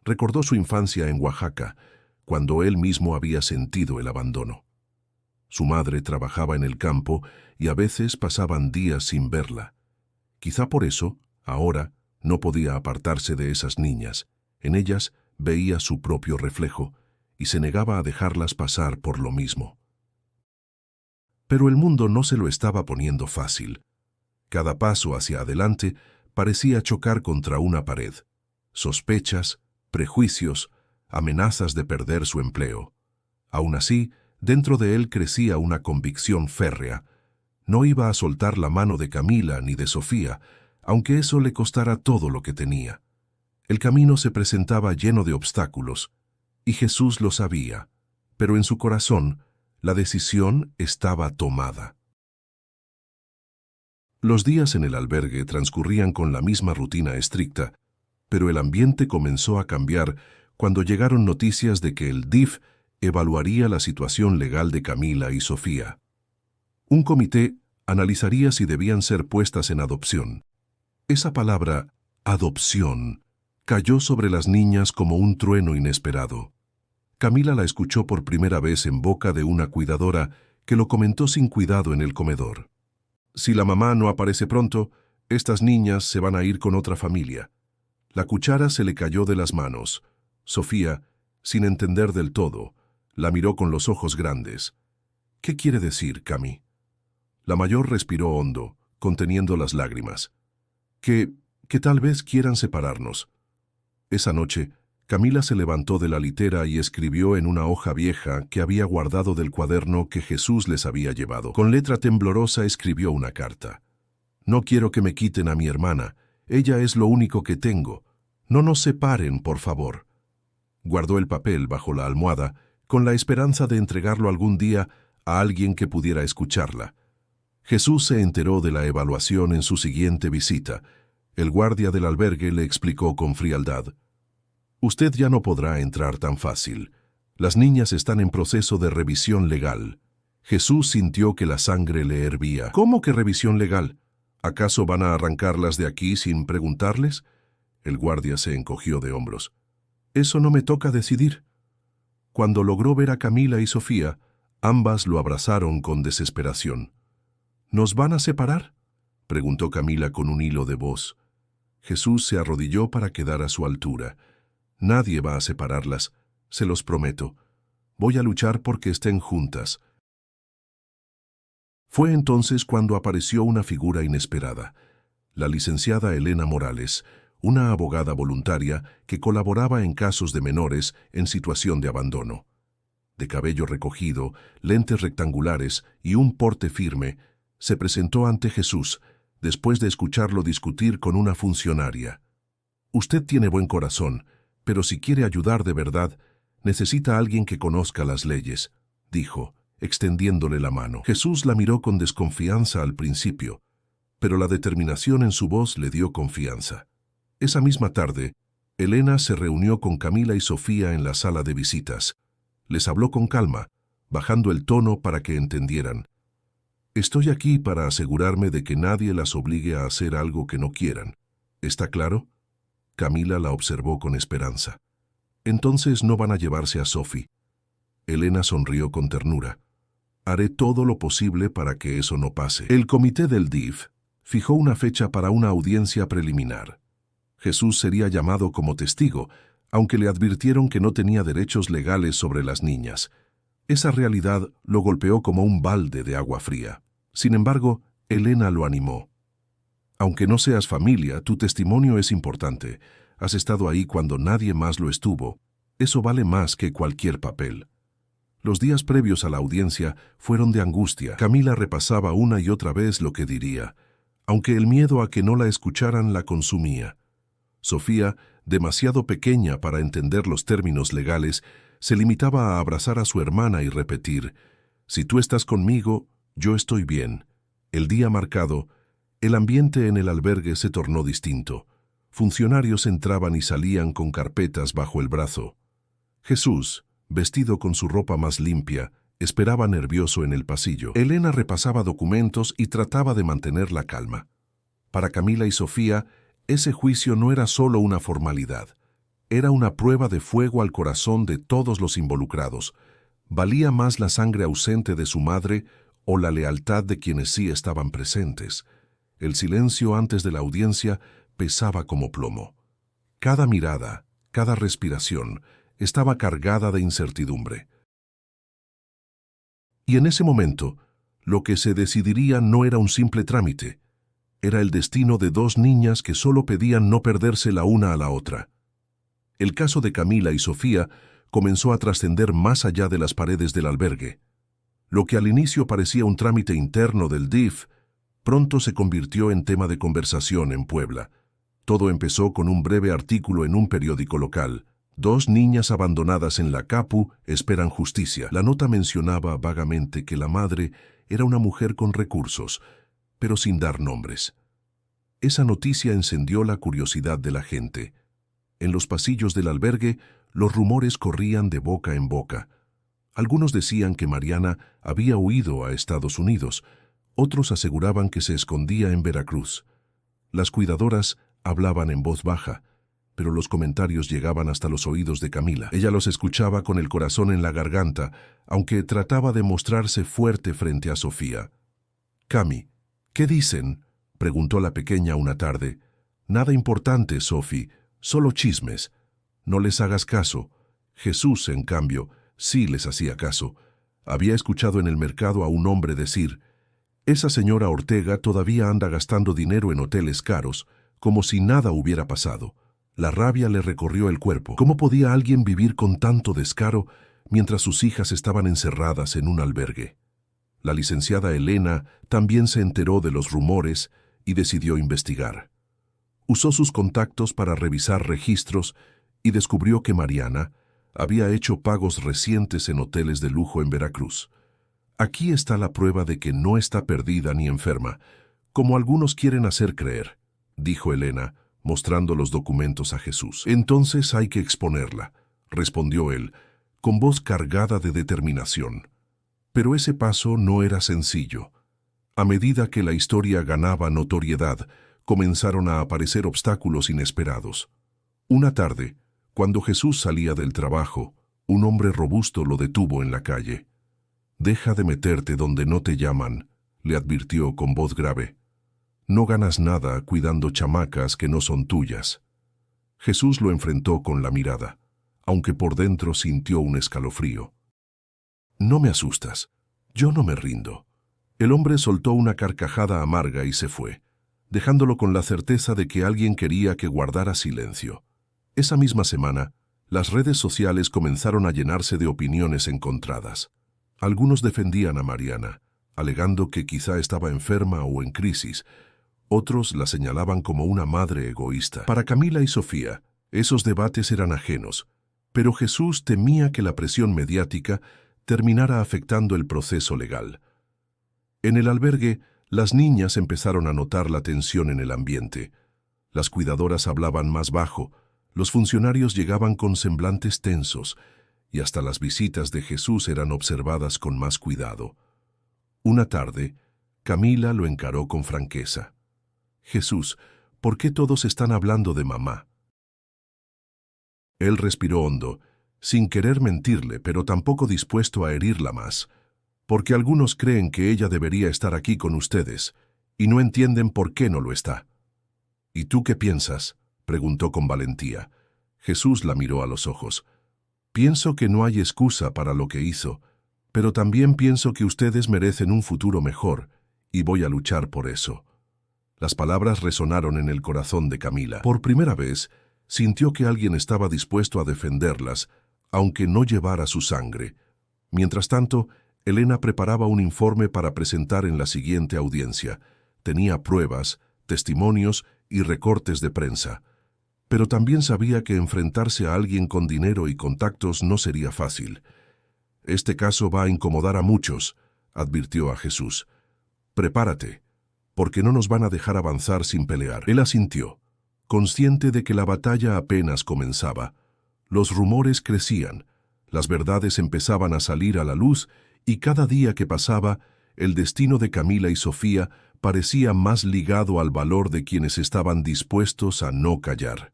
[SPEAKER 1] Recordó su infancia en Oaxaca, cuando él mismo había sentido el abandono. Su madre trabajaba en el campo y a veces pasaban días sin verla. Quizá por eso, ahora, no podía apartarse de esas niñas. En ellas veía su propio reflejo y se negaba a dejarlas pasar por lo mismo. Pero el mundo no se lo estaba poniendo fácil. Cada paso hacia adelante parecía chocar contra una pared. Sospechas, prejuicios, amenazas de perder su empleo. Aún así, dentro de él crecía una convicción férrea. No iba a soltar la mano de Camila ni de Sofía, aunque eso le costara todo lo que tenía. El camino se presentaba lleno de obstáculos, y Jesús lo sabía, pero en su corazón la decisión estaba tomada. Los días en el albergue transcurrían con la misma rutina estricta, pero el ambiente comenzó a cambiar cuando llegaron noticias de que el DIF evaluaría la situación legal de Camila y Sofía. Un comité analizaría si debían ser puestas en adopción. Esa palabra, adopción, cayó sobre las niñas como un trueno inesperado. Camila la escuchó por primera vez en boca de una cuidadora que lo comentó sin cuidado en el comedor. Si la mamá no aparece pronto, estas niñas se van a ir con otra familia. La cuchara se le cayó de las manos. Sofía, sin entender del todo, la miró con los ojos grandes. ¿Qué quiere decir, Cami? La mayor respiró hondo, conteniendo las lágrimas. Que tal vez quieran separarnos. Esa noche, Camila se levantó de la litera y escribió en una hoja vieja que había guardado del cuaderno que Jesús les había llevado. Con letra temblorosa escribió una carta. No quiero que me quiten a mi hermana. Ella es lo único que tengo. No nos separen, por favor. Guardó el papel bajo la almohada, con la esperanza de entregarlo algún día a alguien que pudiera escucharla. Jesús se enteró de la evaluación en su siguiente visita. El guardia del albergue le explicó con frialdad. Usted ya no podrá entrar tan fácil. Las niñas están en proceso de revisión legal. Jesús sintió que la sangre le hervía. ¿Cómo que revisión legal? ¿Acaso van a arrancarlas de aquí sin preguntarles? El guardia se encogió de hombros. Eso no me toca decidir. Cuando logró ver a Camila y Sofía, ambas lo abrazaron con desesperación. ¿Nos van a separar?, preguntó Camila con un hilo de voz. Jesús se arrodilló para quedar a su altura. Nadie va a separarlas, se los prometo. Voy a luchar porque estén juntas. Fue entonces cuando apareció una figura inesperada, la licenciada Elena Morales, una abogada voluntaria que colaboraba en casos de menores en situación de abandono. De cabello recogido, lentes rectangulares y un porte firme, se presentó ante Jesús, después de escucharlo discutir con una funcionaria. Usted tiene buen corazón, pero si quiere ayudar de verdad, necesita a alguien que conozca las leyes, dijo, extendiéndole la mano. Jesús la miró con desconfianza al principio, pero la determinación en su voz le dio confianza. Esa misma tarde, Elena se reunió con Camila y Sofía en la sala de visitas. Les habló con calma, bajando el tono para que entendieran. Estoy aquí para asegurarme de que nadie las obligue a hacer algo que no quieran. ¿Está claro? Camila la observó con esperanza. Entonces no van a llevarse a Sophie. Elena sonrió con ternura. Haré todo lo posible para que eso no pase. El comité del DIF fijó una fecha para una audiencia preliminar. Jesús sería llamado como testigo, aunque le advirtieron que no tenía derechos legales sobre las niñas. Esa realidad lo golpeó como un balde de agua fría. Sin embargo, Elena lo animó. Aunque no seas familia, tu testimonio es importante. Has estado ahí cuando nadie más lo estuvo. Eso vale más que cualquier papel. Los días previos a la audiencia fueron de angustia. Camila repasaba una y otra vez lo que diría, aunque el miedo a que no la escucharan la consumía. Sofía, demasiado pequeña para entender los términos legales, se limitaba a abrazar a su hermana y repetir, «Si tú estás conmigo, yo estoy bien». El día marcado, el ambiente en el albergue se tornó distinto. Funcionarios entraban y salían con carpetas bajo el brazo. Jesús, vestido con su ropa más limpia, esperaba nervioso en el pasillo. Elena repasaba documentos y trataba de mantener la calma. Para Camila y Sofía, ese juicio no era solo una formalidad. Era una prueba de fuego al corazón de todos los involucrados. Valía más la sangre ausente de su madre o la lealtad de quienes sí estaban presentes. El silencio antes de la audiencia pesaba como plomo. Cada mirada, cada respiración, estaba cargada de incertidumbre. Y en ese momento, lo que se decidiría no era un simple trámite. Era el destino de dos niñas que solo pedían no perderse la una a la otra. El caso de Camila y Sofía comenzó a trascender más allá de las paredes del albergue. Lo que al inicio parecía un trámite interno del DIF, pronto se convirtió en tema de conversación en Puebla. Todo empezó con un breve artículo en un periódico local. Dos niñas abandonadas en la Capu esperan justicia. La nota mencionaba vagamente que la madre era una mujer con recursos, pero sin dar nombres. Esa noticia encendió la curiosidad de la gente. En los pasillos del albergue, los rumores corrían de boca en boca. Algunos decían que Mariana había huido a Estados Unidos, otros aseguraban que se escondía en Veracruz. Las cuidadoras hablaban en voz baja, pero los comentarios llegaban hasta los oídos de Camila. Ella los escuchaba con el corazón en la garganta, aunque trataba de mostrarse fuerte frente a Sofía. «Cami, ¿qué dicen?», preguntó la pequeña una tarde. «Nada importante, Sofi, solo chismes. No les hagas caso». Jesús, en cambio, sí les hacía caso. Había escuchado en el mercado a un hombre decir: «Esa señora Ortega todavía anda gastando dinero en hoteles caros, como si nada hubiera pasado». La rabia le recorrió el cuerpo. ¿Cómo podía alguien vivir con tanto descaro mientras sus hijas estaban encerradas en un albergue? La licenciada Elena también se enteró de los rumores y decidió investigar. Usó sus contactos para revisar registros y descubrió que Mariana había hecho pagos recientes en hoteles de lujo en Veracruz. Aquí está la prueba de que no está perdida ni enferma, como algunos quieren hacer creer, dijo Elena, mostrando los documentos a Jesús. «Entonces hay que exponerla», respondió él, con voz cargada de determinación. Pero ese paso no era sencillo. A medida que la historia ganaba notoriedad, comenzaron a aparecer obstáculos inesperados. Una tarde, cuando Jesús salía del trabajo, un hombre robusto lo detuvo en la calle. «Deja de meterte donde no te llaman», le advirtió con voz grave. «No ganas nada cuidando chamacas que no son tuyas». Jesús lo enfrentó con la mirada, aunque por dentro sintió un escalofrío. «No me asustas. Yo no me rindo». El hombre soltó una carcajada amarga y se fue, dejándolo con la certeza de que alguien quería que guardara silencio. Esa misma semana, las redes sociales comenzaron a llenarse de opiniones encontradas. Algunos defendían a Mariana, alegando que quizá estaba enferma o en crisis. Otros la señalaban como una madre egoísta. Para Camila y Sofía, esos debates eran ajenos, pero Jesús temía que la presión mediática terminara afectando el proceso legal. En el albergue, las niñas empezaron a notar la tensión en el ambiente. Las cuidadoras hablaban más bajo, los funcionarios llegaban con semblantes tensos, y hasta las visitas de Jesús eran observadas con más cuidado. Una tarde, Camila lo encaró con franqueza. «Jesús, ¿por qué todos están hablando de mamá?». Él respiró hondo, sin querer mentirle, pero tampoco dispuesto a herirla más. «Porque algunos creen que ella debería estar aquí con ustedes, y no entienden por qué no lo está». «¿Y tú qué piensas?», preguntó con valentía. Jesús la miró a los ojos. «Pienso que no hay excusa para lo que hizo, pero también pienso que ustedes merecen un futuro mejor, y voy a luchar por eso». Las palabras resonaron en el corazón de Camila. Por primera vez, sintió que alguien estaba dispuesto a defenderlas, aunque no llevara su sangre. Mientras tanto, Elena preparaba un informe para presentar en la siguiente audiencia. Tenía pruebas, testimonios y recortes de prensa. Pero también sabía que enfrentarse a alguien con dinero y contactos no sería fácil. «Este caso va a incomodar a muchos», advirtió a Jesús. «Prepárate, porque no nos van a dejar avanzar sin pelear». Él asintió, consciente de que la batalla apenas comenzaba. Los rumores crecían, las verdades empezaban a salir a la luz y cada día que pasaba, el destino de Camila y Sofía parecía más ligado al valor de quienes estaban dispuestos a no callar.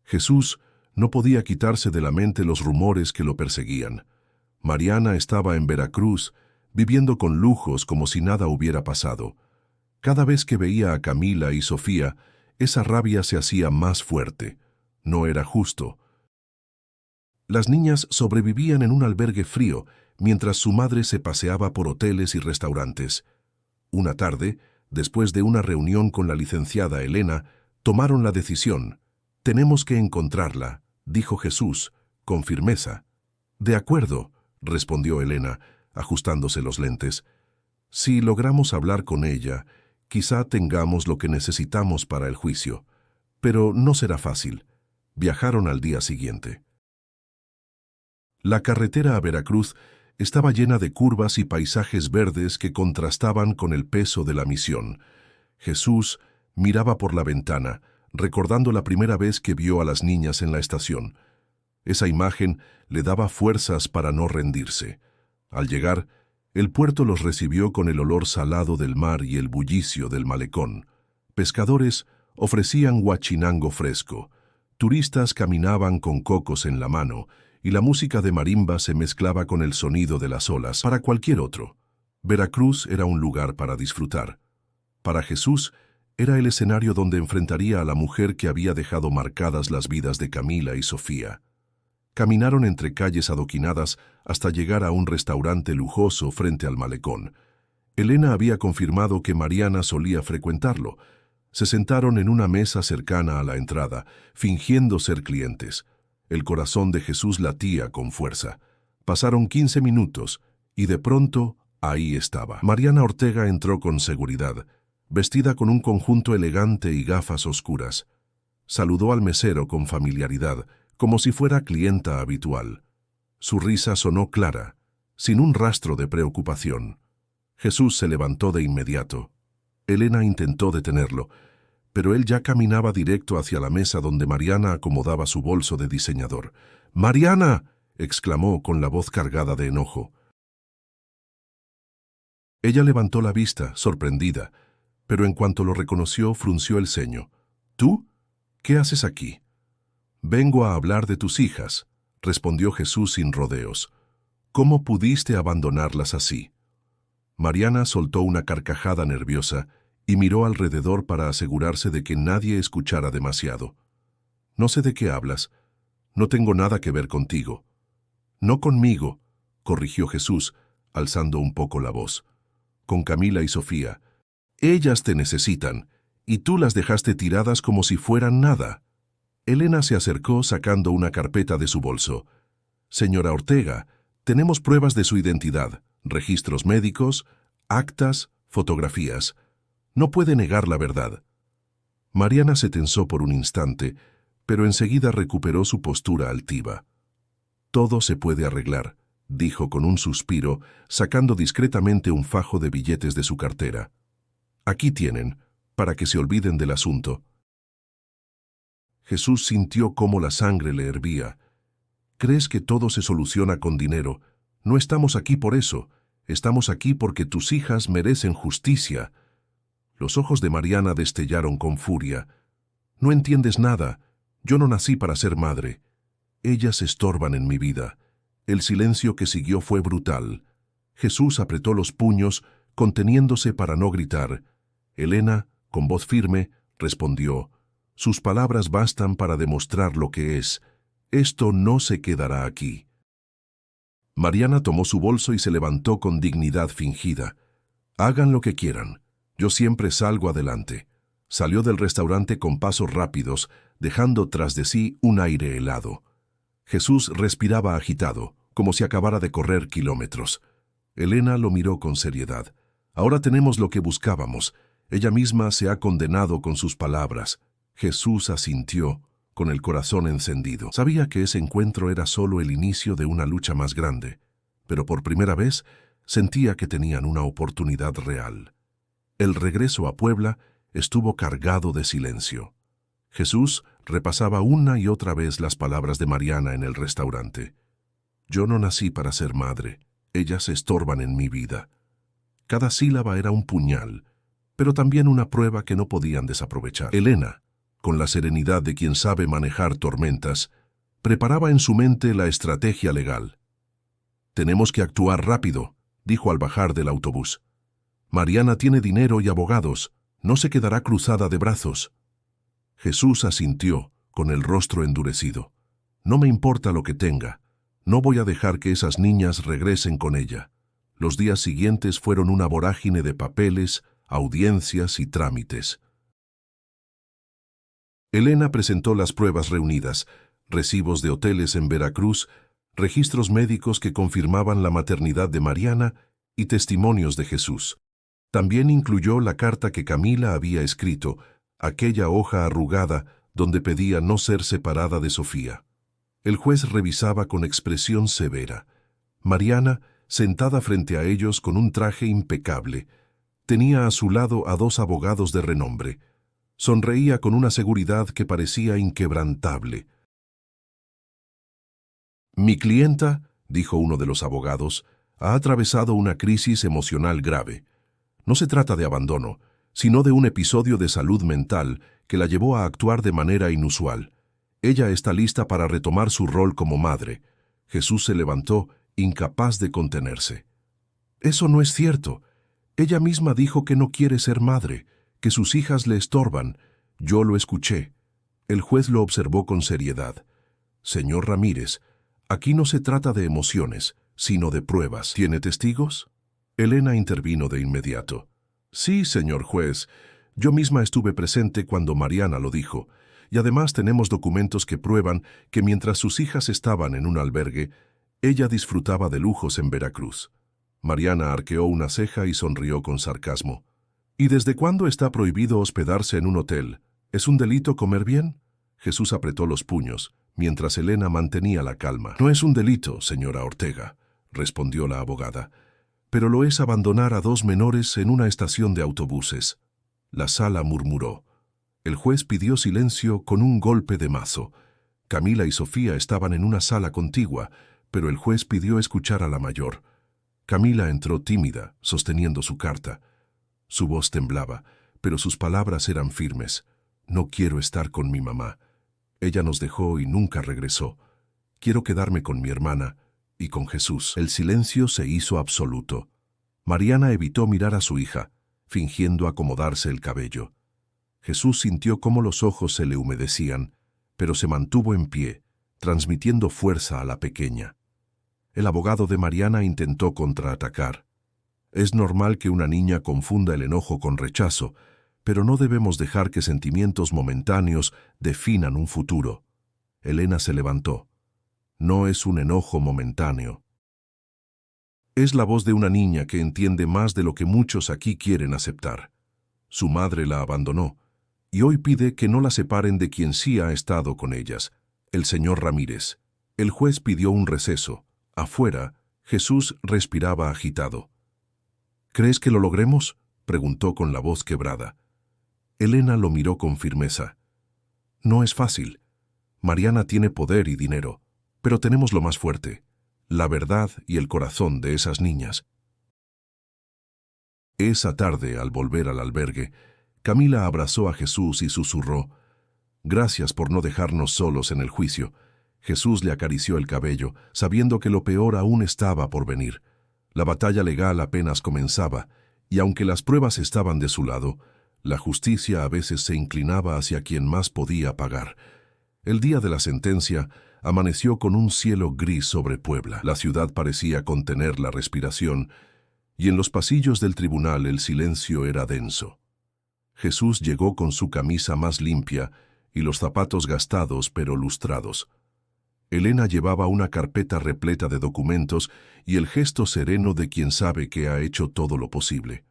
[SPEAKER 1] Jesús no podía quitarse de la mente los rumores que lo perseguían. Mariana estaba en Veracruz, viviendo con lujos como si nada hubiera pasado. Cada vez que veía a Camila y Sofía, esa rabia se hacía más fuerte. No era justo. Las niñas sobrevivían en un albergue frío, mientras su madre se paseaba por hoteles y restaurantes. Una tarde, después de una reunión con la licenciada Elena, tomaron la decisión. «Tenemos que encontrarla», dijo Jesús, con firmeza. «De acuerdo», respondió Elena, ajustándose los lentes. «Si logramos hablar con ella, quizá tengamos lo que necesitamos para el juicio. Pero no será fácil». Viajaron al día siguiente. La carretera a Veracruz estaba llena de curvas y paisajes verdes que contrastaban con el peso de la misión. Jesús miraba por la ventana, recordando la primera vez que vio a las niñas en la estación. Esa imagen le daba fuerzas para no rendirse. Al llegar, el puerto los recibió con el olor salado del mar y el bullicio del malecón. Pescadores ofrecían huachinango fresco. Turistas caminaban con cocos en la mano, y la música de marimba se mezclaba con el sonido de las olas. Para cualquier otro, Veracruz era un lugar para disfrutar. Para Jesús, era el escenario donde enfrentaría a la mujer que había dejado marcadas las vidas de Camila y Sofía. Caminaron entre calles adoquinadas hasta llegar a un restaurante lujoso frente al malecón. Elena había confirmado que Mariana solía frecuentarlo. Se sentaron en una mesa cercana a la entrada, fingiendo ser clientes. El corazón de Jesús latía con fuerza. Pasaron 15 minutos y de pronto ahí estaba. Mariana Ortega entró con seguridad, vestida con un conjunto elegante y gafas oscuras. Saludó al mesero con familiaridad, como si fuera clienta habitual. Su risa sonó clara, sin un rastro de preocupación. Jesús se levantó de inmediato. Elena intentó detenerlo, pero él ya caminaba directo hacia la mesa donde Mariana acomodaba su bolso de diseñador. «¡Mariana!», exclamó con la voz cargada de enojo. Ella levantó la vista, sorprendida, pero en cuanto lo reconoció, frunció el ceño. «¿Tú? ¿Qué haces aquí?» «Vengo a hablar de tus hijas», respondió Jesús sin rodeos. «¿Cómo pudiste abandonarlas así?» Mariana soltó una carcajada nerviosa y miró alrededor para asegurarse de que nadie escuchara demasiado. «No sé de qué hablas. No tengo nada que ver contigo». «No conmigo», corrigió Jesús, alzando un poco la voz. «Con Camila y Sofía. Ellas te necesitan, y tú las dejaste tiradas como si fueran nada». Elena se acercó sacando una carpeta de su bolso. «Señora Ortega, tenemos pruebas de su identidad, registros médicos, actas, fotografías. No puede negar la verdad». Mariana se tensó por un instante, pero enseguida recuperó su postura altiva. «Todo se puede arreglar», dijo con un suspiro, sacando discretamente un fajo de billetes de su cartera. «Aquí tienen, para que se olviden del asunto». Jesús sintió cómo la sangre le hervía. «¿Crees que todo se soluciona con dinero? No estamos aquí por eso. Estamos aquí porque tus hijas merecen justicia». Los ojos de Mariana destellaron con furia. «No entiendes nada. Yo no nací para ser madre. Ellas estorban en mi vida». El silencio que siguió fue brutal. Jesús apretó los puños, conteniéndose para no gritar. Elena, con voz firme, respondió: «Sus palabras bastan para demostrar lo que es. Esto no se quedará aquí». Mariana tomó su bolso y se levantó con dignidad fingida. «Hagan lo que quieran. Yo siempre salgo adelante». Salió del restaurante con pasos rápidos, dejando tras de sí un aire helado. Jesús respiraba agitado, como si acabara de correr kilómetros. Elena lo miró con seriedad. «Ahora tenemos lo que buscábamos. Ella misma se ha condenado con sus palabras». Jesús asintió, con el corazón encendido. Sabía que ese encuentro era solo el inicio de una lucha más grande, pero por primera vez sentía que tenían una oportunidad real. El regreso a Puebla estuvo cargado de silencio. Jesús repasaba una y otra vez las palabras de Mariana en el restaurante. «Yo no nací para ser madre. Ellas estorban en mi vida. Cada sílaba era un puñal, pero también una prueba que no podían desaprovechar. Elena, con la serenidad de quien sabe manejar tormentas, preparaba en su mente la estrategia legal. «Tenemos que actuar rápido», dijo al bajar del autobús. «Mariana tiene dinero y abogados, no se quedará cruzada de brazos». Jesús asintió, con el rostro endurecido. «No me importa lo que tenga, no voy a dejar que esas niñas regresen con ella». Los días siguientes fueron una vorágine de papeles, audiencias y trámites. Elena presentó las pruebas reunidas, recibos de hoteles en Veracruz, registros médicos que confirmaban la maternidad de Mariana y testimonios de Jesús. También incluyó la carta que Camila había escrito, aquella hoja arrugada donde pedía no ser separada de Sofía. El juez revisaba con expresión severa. Mariana, sentada frente a ellos con un traje impecable, tenía a su lado a 2 abogados de renombre. Sonreía con una seguridad que parecía inquebrantable. «Mi clienta», dijo uno de los abogados, «ha atravesado una crisis emocional grave. No se trata de abandono, sino de un episodio de salud mental que la llevó a actuar de manera inusual. Ella está lista para retomar su rol como madre». Jesús se levantó, incapaz de contenerse. «Eso no es cierto. Ella misma dijo que no quiere ser madre, que sus hijas le estorban. Yo lo escuché». El juez lo observó con seriedad. «Señor Ramírez, aquí no se trata de emociones, sino de pruebas. ¿Tiene testigos?». Elena intervino de inmediato. «Sí, señor juez. Yo misma estuve presente cuando Mariana lo dijo, y además tenemos documentos que prueban que mientras sus hijas estaban en un albergue, ella disfrutaba de lujos en Veracruz». Mariana arqueó una ceja y sonrió con sarcasmo. «¿Y desde cuándo está prohibido hospedarse en un hotel? ¿Es un delito comer bien?». Jesús apretó los puños, mientras Elena mantenía la calma. «No es un delito, señora Ortega», respondió la abogada, «pero lo es abandonar a 2 menores en una estación de autobuses». La sala murmuró. El juez pidió silencio con un golpe de mazo. Camila y Sofía estaban en una sala contigua, pero el juez pidió escuchar a la mayor. Camila entró tímida, sosteniendo su carta. Su voz temblaba, pero sus palabras eran firmes. «No quiero estar con mi mamá. Ella nos dejó y nunca regresó. Quiero quedarme con mi hermana y con Jesús». El silencio se hizo absoluto. Mariana evitó mirar a su hija, fingiendo acomodarse el cabello. Jesús sintió cómo los ojos se le humedecían, pero se mantuvo en pie, transmitiendo fuerza a la pequeña. El abogado de Mariana intentó contraatacar. «Es normal que una niña confunda el enojo con rechazo, pero no debemos dejar que sentimientos momentáneos definan un futuro». Elena se levantó. «No es un enojo momentáneo. Es la voz de una niña que entiende más de lo que muchos aquí quieren aceptar. Su madre la abandonó, y hoy pide que no la separen de quien sí ha estado con ellas, el señor Ramírez». El juez pidió un receso. Afuera, Jesús respiraba agitado. «¿Crees que lo logremos?», preguntó con la voz quebrada. Elena lo miró con firmeza. «No es fácil. Mariana tiene poder y dinero, pero tenemos lo más fuerte, la verdad y el corazón de esas niñas». Esa tarde, al volver al albergue, Camila abrazó a Jesús y susurró: «Gracias por no dejarnos solos en el juicio». Jesús le acarició el cabello, sabiendo que lo peor aún estaba por venir. La batalla legal apenas comenzaba, y aunque las pruebas estaban de su lado, la justicia a veces se inclinaba hacia quien más podía pagar. El día de la sentencia amaneció con un cielo gris sobre Puebla. La ciudad parecía contener la respiración, y en los pasillos del tribunal el silencio era denso. Jesús llegó con su camisa más limpia y los zapatos gastados pero lustrados. Elena llevaba una carpeta repleta de documentos y el gesto sereno de quien sabe que ha hecho todo lo posible.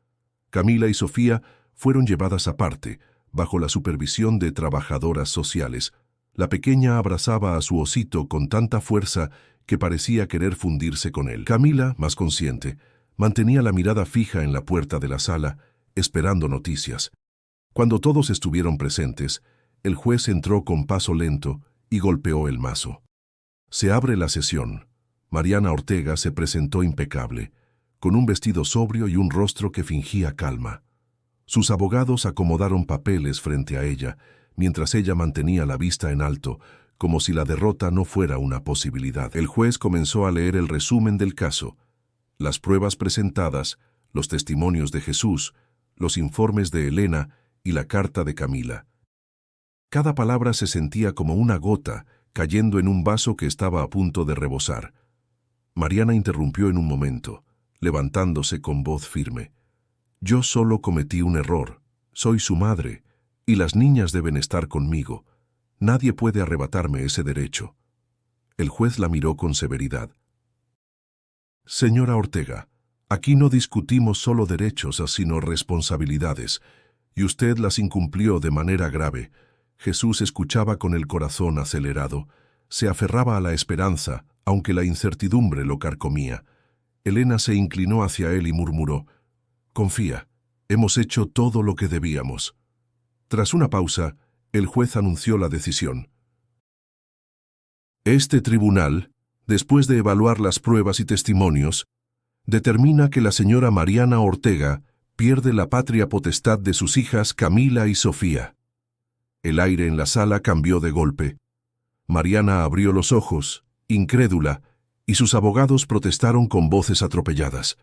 [SPEAKER 1] Camila y Sofía fueron llevadas aparte, bajo la supervisión de trabajadoras sociales. La pequeña abrazaba a su osito con tanta fuerza que parecía querer fundirse con él. Camila, más consciente, mantenía la mirada fija en la puerta de la sala, esperando noticias. Cuando todos estuvieron presentes, el juez entró con paso lento y golpeó el mazo. «Se abre la sesión». Mariana Ortega se presentó impecable, con un vestido sobrio y un rostro que fingía calma. Sus abogados acomodaron papeles frente a ella, mientras ella mantenía la vista en alto, como si la derrota no fuera una posibilidad. El juez comenzó a leer el resumen del caso, las pruebas presentadas, los testimonios de Jesús, los informes de Elena y la carta de Camila. Cada palabra se sentía como una gota cayendo en un vaso que estaba a punto de rebosar. Mariana interrumpió en un momento, levantándose con voz firme. Yo solo cometí un error. Soy su madre, y las niñas deben estar conmigo. Nadie puede arrebatarme ese derecho. El juez la miró con severidad. Señora Ortega, aquí no discutimos solo derechos, sino responsabilidades, y usted las incumplió de manera grave. Jesús escuchaba con el corazón acelerado. Se aferraba a la esperanza, aunque la incertidumbre lo carcomía. Elena se inclinó hacia él y murmuró, «Confía, hemos hecho todo lo que debíamos». Tras una pausa, el juez anunció la decisión. Este tribunal, después de evaluar las pruebas y testimonios, determina que la señora Mariana Ortega pierde la patria potestad de sus hijas Camila y Sofía. El aire en la sala cambió de golpe. Mariana abrió los ojos, incrédula, y sus abogados protestaron con voces atropelladas.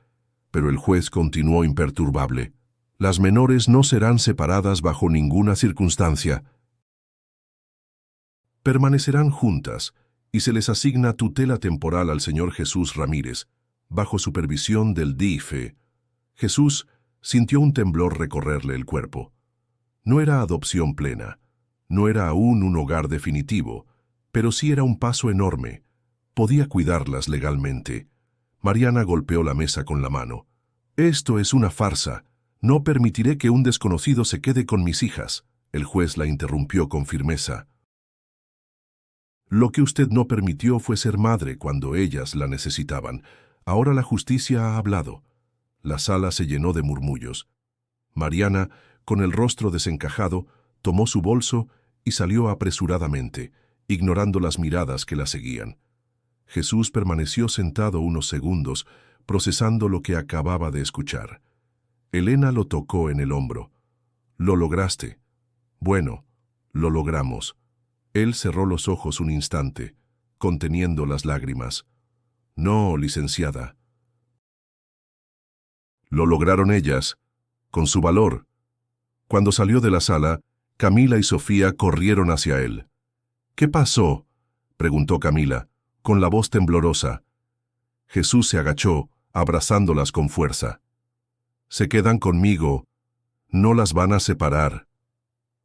[SPEAKER 1] Pero el juez continuó imperturbable. Las menores no serán separadas bajo ninguna circunstancia. Permanecerán juntas, y se les asigna tutela temporal al señor Jesús Ramírez, bajo supervisión del DIF. Jesús sintió un temblor recorrerle el cuerpo. No era adopción plena, no era aún un hogar definitivo, pero sí era un paso enorme. Podía cuidarlas legalmente. Mariana golpeó la mesa con la mano. «Esto es una farsa. No permitiré que un desconocido se quede con mis hijas». El juez la interrumpió con firmeza. «Lo que usted no permitió fue ser madre cuando ellas la necesitaban. Ahora la justicia ha hablado». La sala se llenó de murmullos. Mariana, con el rostro desencajado, tomó su bolso y salió apresuradamente, ignorando las miradas que la seguían. Jesús permaneció sentado unos segundos, procesando lo que acababa de escuchar. Elena lo tocó en el hombro. «Lo lograste». «Bueno, lo logramos». Él cerró los ojos un instante, conteniendo las lágrimas. «No, licenciada». Lo lograron ellas, con su valor. Cuando salió de la sala, Camila y Sofía corrieron hacia él. «¿Qué pasó?», preguntó Camila, con la voz temblorosa. Jesús se agachó, abrazándolas con fuerza. «Se quedan conmigo. No las van a separar».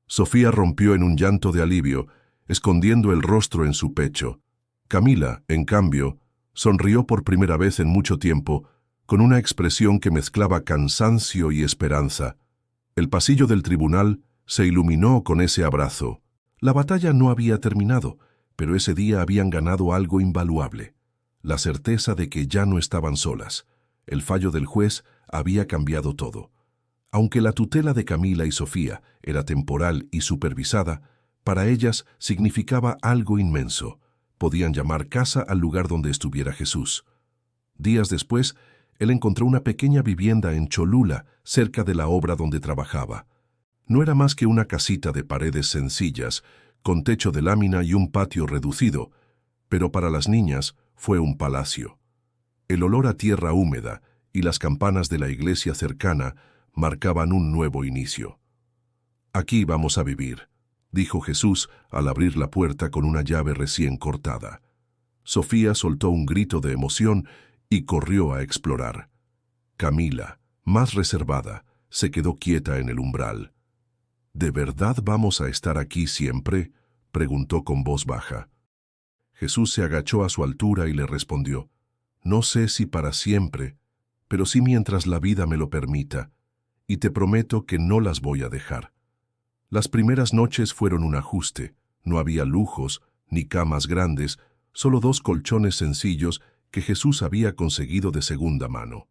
[SPEAKER 1] Sofía rompió en un llanto de alivio, escondiendo el rostro en su pecho. Camila, en cambio, sonrió por primera vez en mucho tiempo, con una expresión que mezclaba cansancio y esperanza. El pasillo del tribunal se iluminó con ese abrazo. La batalla no había terminado, pero ese día habían ganado algo invaluable: la certeza de que ya no estaban solas. El fallo del juez había cambiado todo. Aunque la tutela de Camila y Sofía era temporal y supervisada, para ellas significaba algo inmenso. Podían llamar casa al lugar donde estuviera Jesús. Días después, él encontró una pequeña vivienda en Cholula, cerca de la obra donde trabajaba. No era más que una casita de paredes sencillas, con techo de lámina y un patio reducido, pero para las niñas fue un palacio. El olor a tierra húmeda y las campanas de la iglesia cercana marcaban un nuevo inicio. «Aquí vamos a vivir», dijo Jesús al abrir la puerta con una llave recién cortada. Sofía soltó un grito de emoción y corrió a explorar. Camila, más reservada, se quedó quieta en el umbral. «¿De verdad vamos a estar aquí siempre?», preguntó con voz baja. Jesús se agachó a su altura y le respondió: «No sé si para siempre, pero sí mientras la vida me lo permita, y te prometo que no las voy a dejar». Las primeras noches fueron un ajuste. No había lujos, ni camas grandes, solo 2 colchones sencillos que Jesús había conseguido de segunda mano.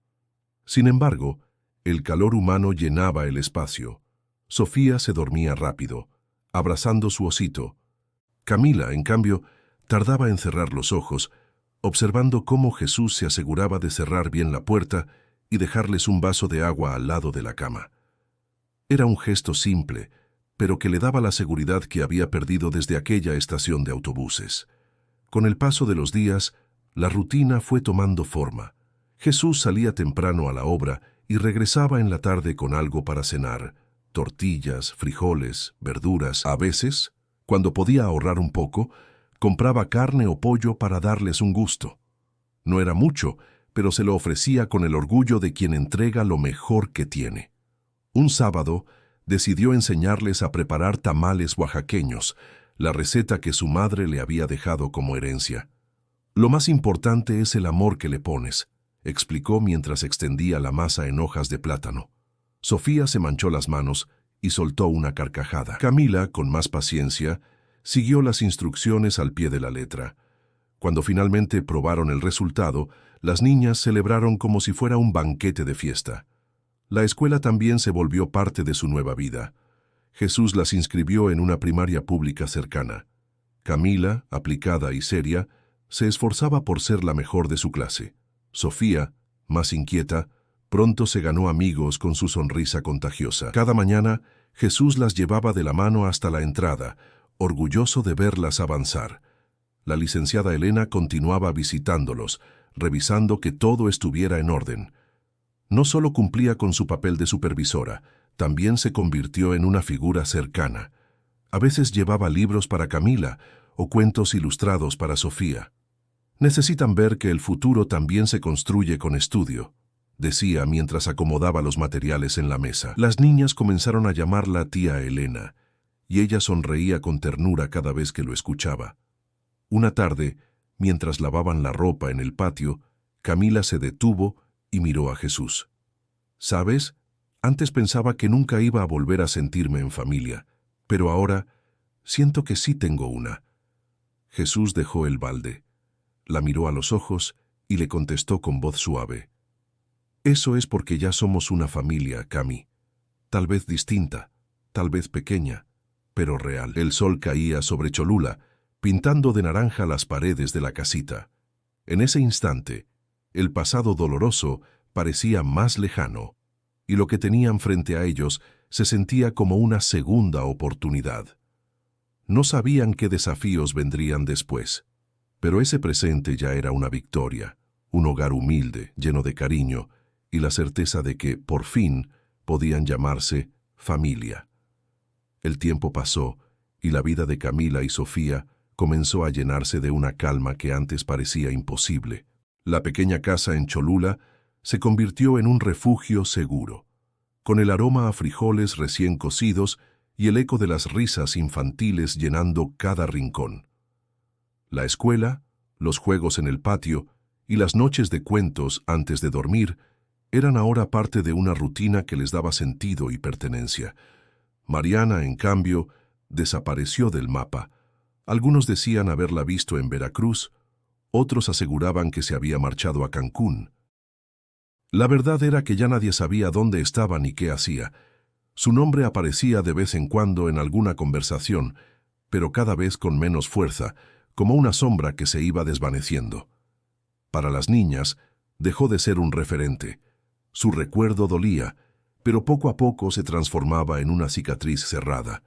[SPEAKER 1] Sin embargo, el calor humano llenaba el espacio. Sofía se dormía rápido, abrazando su osito. Camila, en cambio, tardaba en cerrar los ojos, observando cómo Jesús se aseguraba de cerrar bien la puerta y dejarles un vaso de agua al lado de la cama. Era un gesto simple, pero que le daba la seguridad que había perdido desde aquella estación de autobuses. Con el paso de los días, la rutina fue tomando forma. Jesús salía temprano a la obra y regresaba en la tarde con algo para cenar: tortillas, frijoles, verduras. A veces, cuando podía ahorrar un poco, compraba carne o pollo para darles un gusto. No era mucho, pero se lo ofrecía con el orgullo de quien entrega lo mejor que tiene. Un sábado, decidió enseñarles a preparar tamales oaxaqueños, la receta que su madre le había dejado como herencia. «Lo más importante es el amor que le pones», explicó mientras extendía la masa en hojas de plátano. Sofía se manchó las manos y soltó una carcajada. Camila, con más paciencia, siguió las instrucciones al pie de la letra. Cuando finalmente probaron el resultado, las niñas celebraron como si fuera un banquete de fiesta. La escuela también se volvió parte de su nueva vida. Jesús las inscribió en una primaria pública cercana. Camila, aplicada y seria, se esforzaba por ser la mejor de su clase. Sofía, más inquieta, pronto se ganó amigos con su sonrisa contagiosa. Cada mañana, Jesús las llevaba de la mano hasta la entrada, orgulloso de verlas avanzar. La licenciada Elena continuaba visitándolos, revisando que todo estuviera en orden. No solo cumplía con su papel de supervisora, también se convirtió en una figura cercana. A veces llevaba libros para Camila o cuentos ilustrados para Sofía. «Necesitan ver que el futuro también se construye con estudio», decía mientras acomodaba los materiales en la mesa. Las niñas comenzaron a llamarla tía Elena, y ella sonreía con ternura cada vez que lo escuchaba. Una tarde, mientras lavaban la ropa en el patio, Camila se detuvo y miró a Jesús. «¿Sabes? Antes pensaba que nunca iba a volver a sentirme en familia, pero ahora siento que sí tengo una». Jesús dejó el balde, la miró a los ojos y le contestó con voz suave: «Eso es porque ya somos una familia, Cami. Tal vez distinta, tal vez pequeña, pero real». El sol caía sobre Cholula, pintando de naranja las paredes de la casita. En ese instante, el pasado doloroso parecía más lejano, y lo que tenían frente a ellos se sentía como una segunda oportunidad. No sabían qué desafíos vendrían después, pero ese presente ya era una victoria, un hogar humilde, lleno de cariño, y la certeza de que, por fin, podían llamarse familia. El tiempo pasó, y la vida de Camila y Sofía comenzó a llenarse de una calma que antes parecía imposible. La pequeña casa en Cholula se convirtió en un refugio seguro, con el aroma a frijoles recién cocidos y el eco de las risas infantiles llenando cada rincón. La escuela, los juegos en el patio y las noches de cuentos antes de dormir eran ahora parte de una rutina que les daba sentido y pertenencia. Mariana, en cambio, desapareció del mapa. Algunos decían haberla visto en Veracruz, otros aseguraban que se había marchado a Cancún. La verdad era que ya nadie sabía dónde estaba ni qué hacía. Su nombre aparecía de vez en cuando en alguna conversación, pero cada vez con menos fuerza, como una sombra que se iba desvaneciendo. Para las niñas, dejó de ser un referente. Su recuerdo dolía, pero poco a poco se transformaba en una cicatriz cerrada.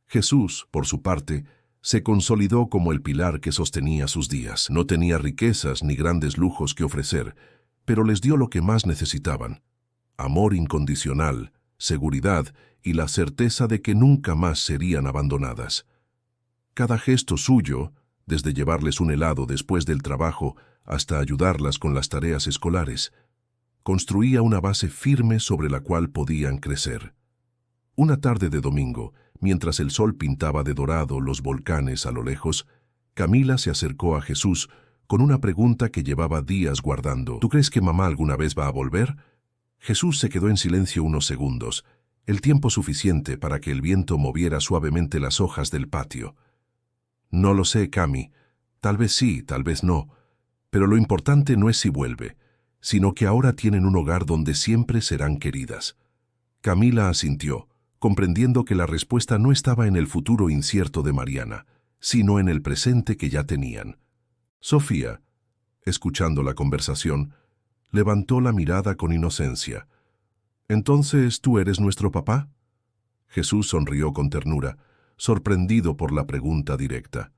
[SPEAKER 1] Jesús, por su parte, se consolidó como el pilar que sostenía sus días. No tenía riquezas ni grandes lujos que ofrecer, pero les dio lo que más necesitaban: amor incondicional, seguridad y la certeza de que nunca más serían abandonadas. Cada gesto suyo, desde llevarles un helado después del trabajo hasta ayudarlas con las tareas escolares, construía una base firme sobre la cual podían crecer. Una tarde de domingo, mientras el sol pintaba de dorado los volcanes a lo lejos, Camila se acercó a Jesús con una pregunta que llevaba días guardando. «¿Tú crees que mamá alguna vez va a volver?» Jesús se quedó en silencio unos segundos, el tiempo suficiente para que el viento moviera suavemente las hojas del patio. «No lo sé, Cami. Tal vez sí, tal vez no. Pero lo importante no es si vuelve, sino que ahora tienen un hogar donde siempre serán queridas». Camila asintió, comprendiendo que la respuesta no estaba en el futuro incierto de Mariana, sino en el presente que ya tenían. Sofía, escuchando la conversación, levantó la mirada con inocencia. «¿Entonces tú eres nuestro papá?» Jesús sonrió con ternura, sorprendido por la pregunta directa.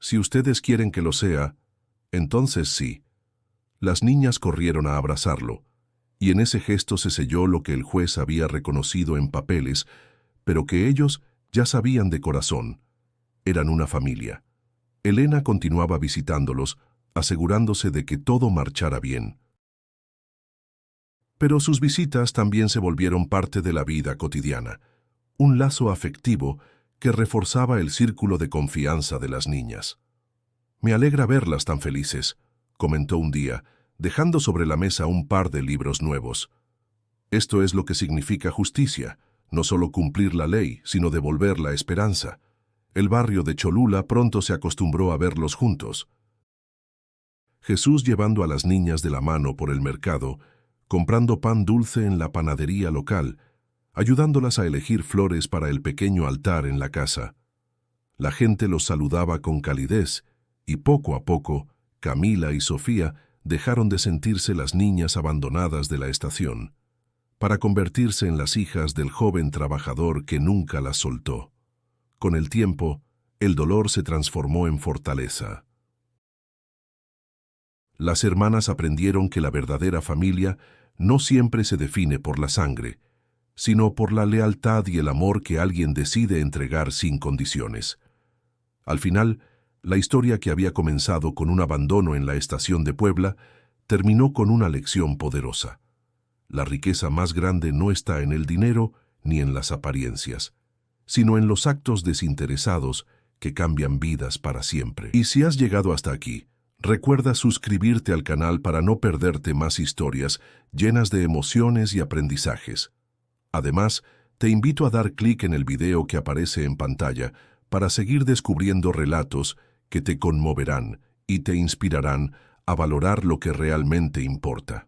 [SPEAKER 1] «Si ustedes quieren que lo sea, entonces sí». Las niñas corrieron a abrazarlo, y en ese gesto se selló lo que el juez había reconocido en papeles, pero que ellos ya sabían de corazón. Eran una familia. Elena continuaba visitándolos, asegurándose de que todo marchara bien. Pero sus visitas también se volvieron parte de la vida cotidiana, un lazo afectivo que reforzaba el círculo de confianza de las niñas. «Me alegra verlas tan felices», comentó un día, dejando sobre la mesa un par de libros nuevos. «Esto es lo que significa justicia, no solo cumplir la ley, sino devolver la esperanza». El barrio de Cholula pronto se acostumbró a verlos juntos. Jesús llevando a las niñas de la mano por el mercado, comprando pan dulce en la panadería local, ayudándolas a elegir flores para el pequeño altar en la casa. La gente los saludaba con calidez, y poco a poco, Camila y Sofía dejaron de sentirse las niñas abandonadas de la estación, para convertirse en las hijas del joven trabajador que nunca las soltó. Con el tiempo, el dolor se transformó en fortaleza. Las hermanas aprendieron que la verdadera familia no siempre se define por la sangre, sino por la lealtad y el amor que alguien decide entregar sin condiciones. Al final, la historia que había comenzado con un abandono en la estación de Puebla terminó con una lección poderosa. La riqueza más grande no está en el dinero ni en las apariencias, sino en los actos desinteresados que cambian vidas para siempre. Y si has llegado hasta aquí, recuerda suscribirte al canal para no perderte más historias llenas de emociones y aprendizajes. Además, te invito a dar clic en el video que aparece en pantalla para seguir descubriendo relatos que te conmoverán y te inspirarán a valorar lo que realmente importa.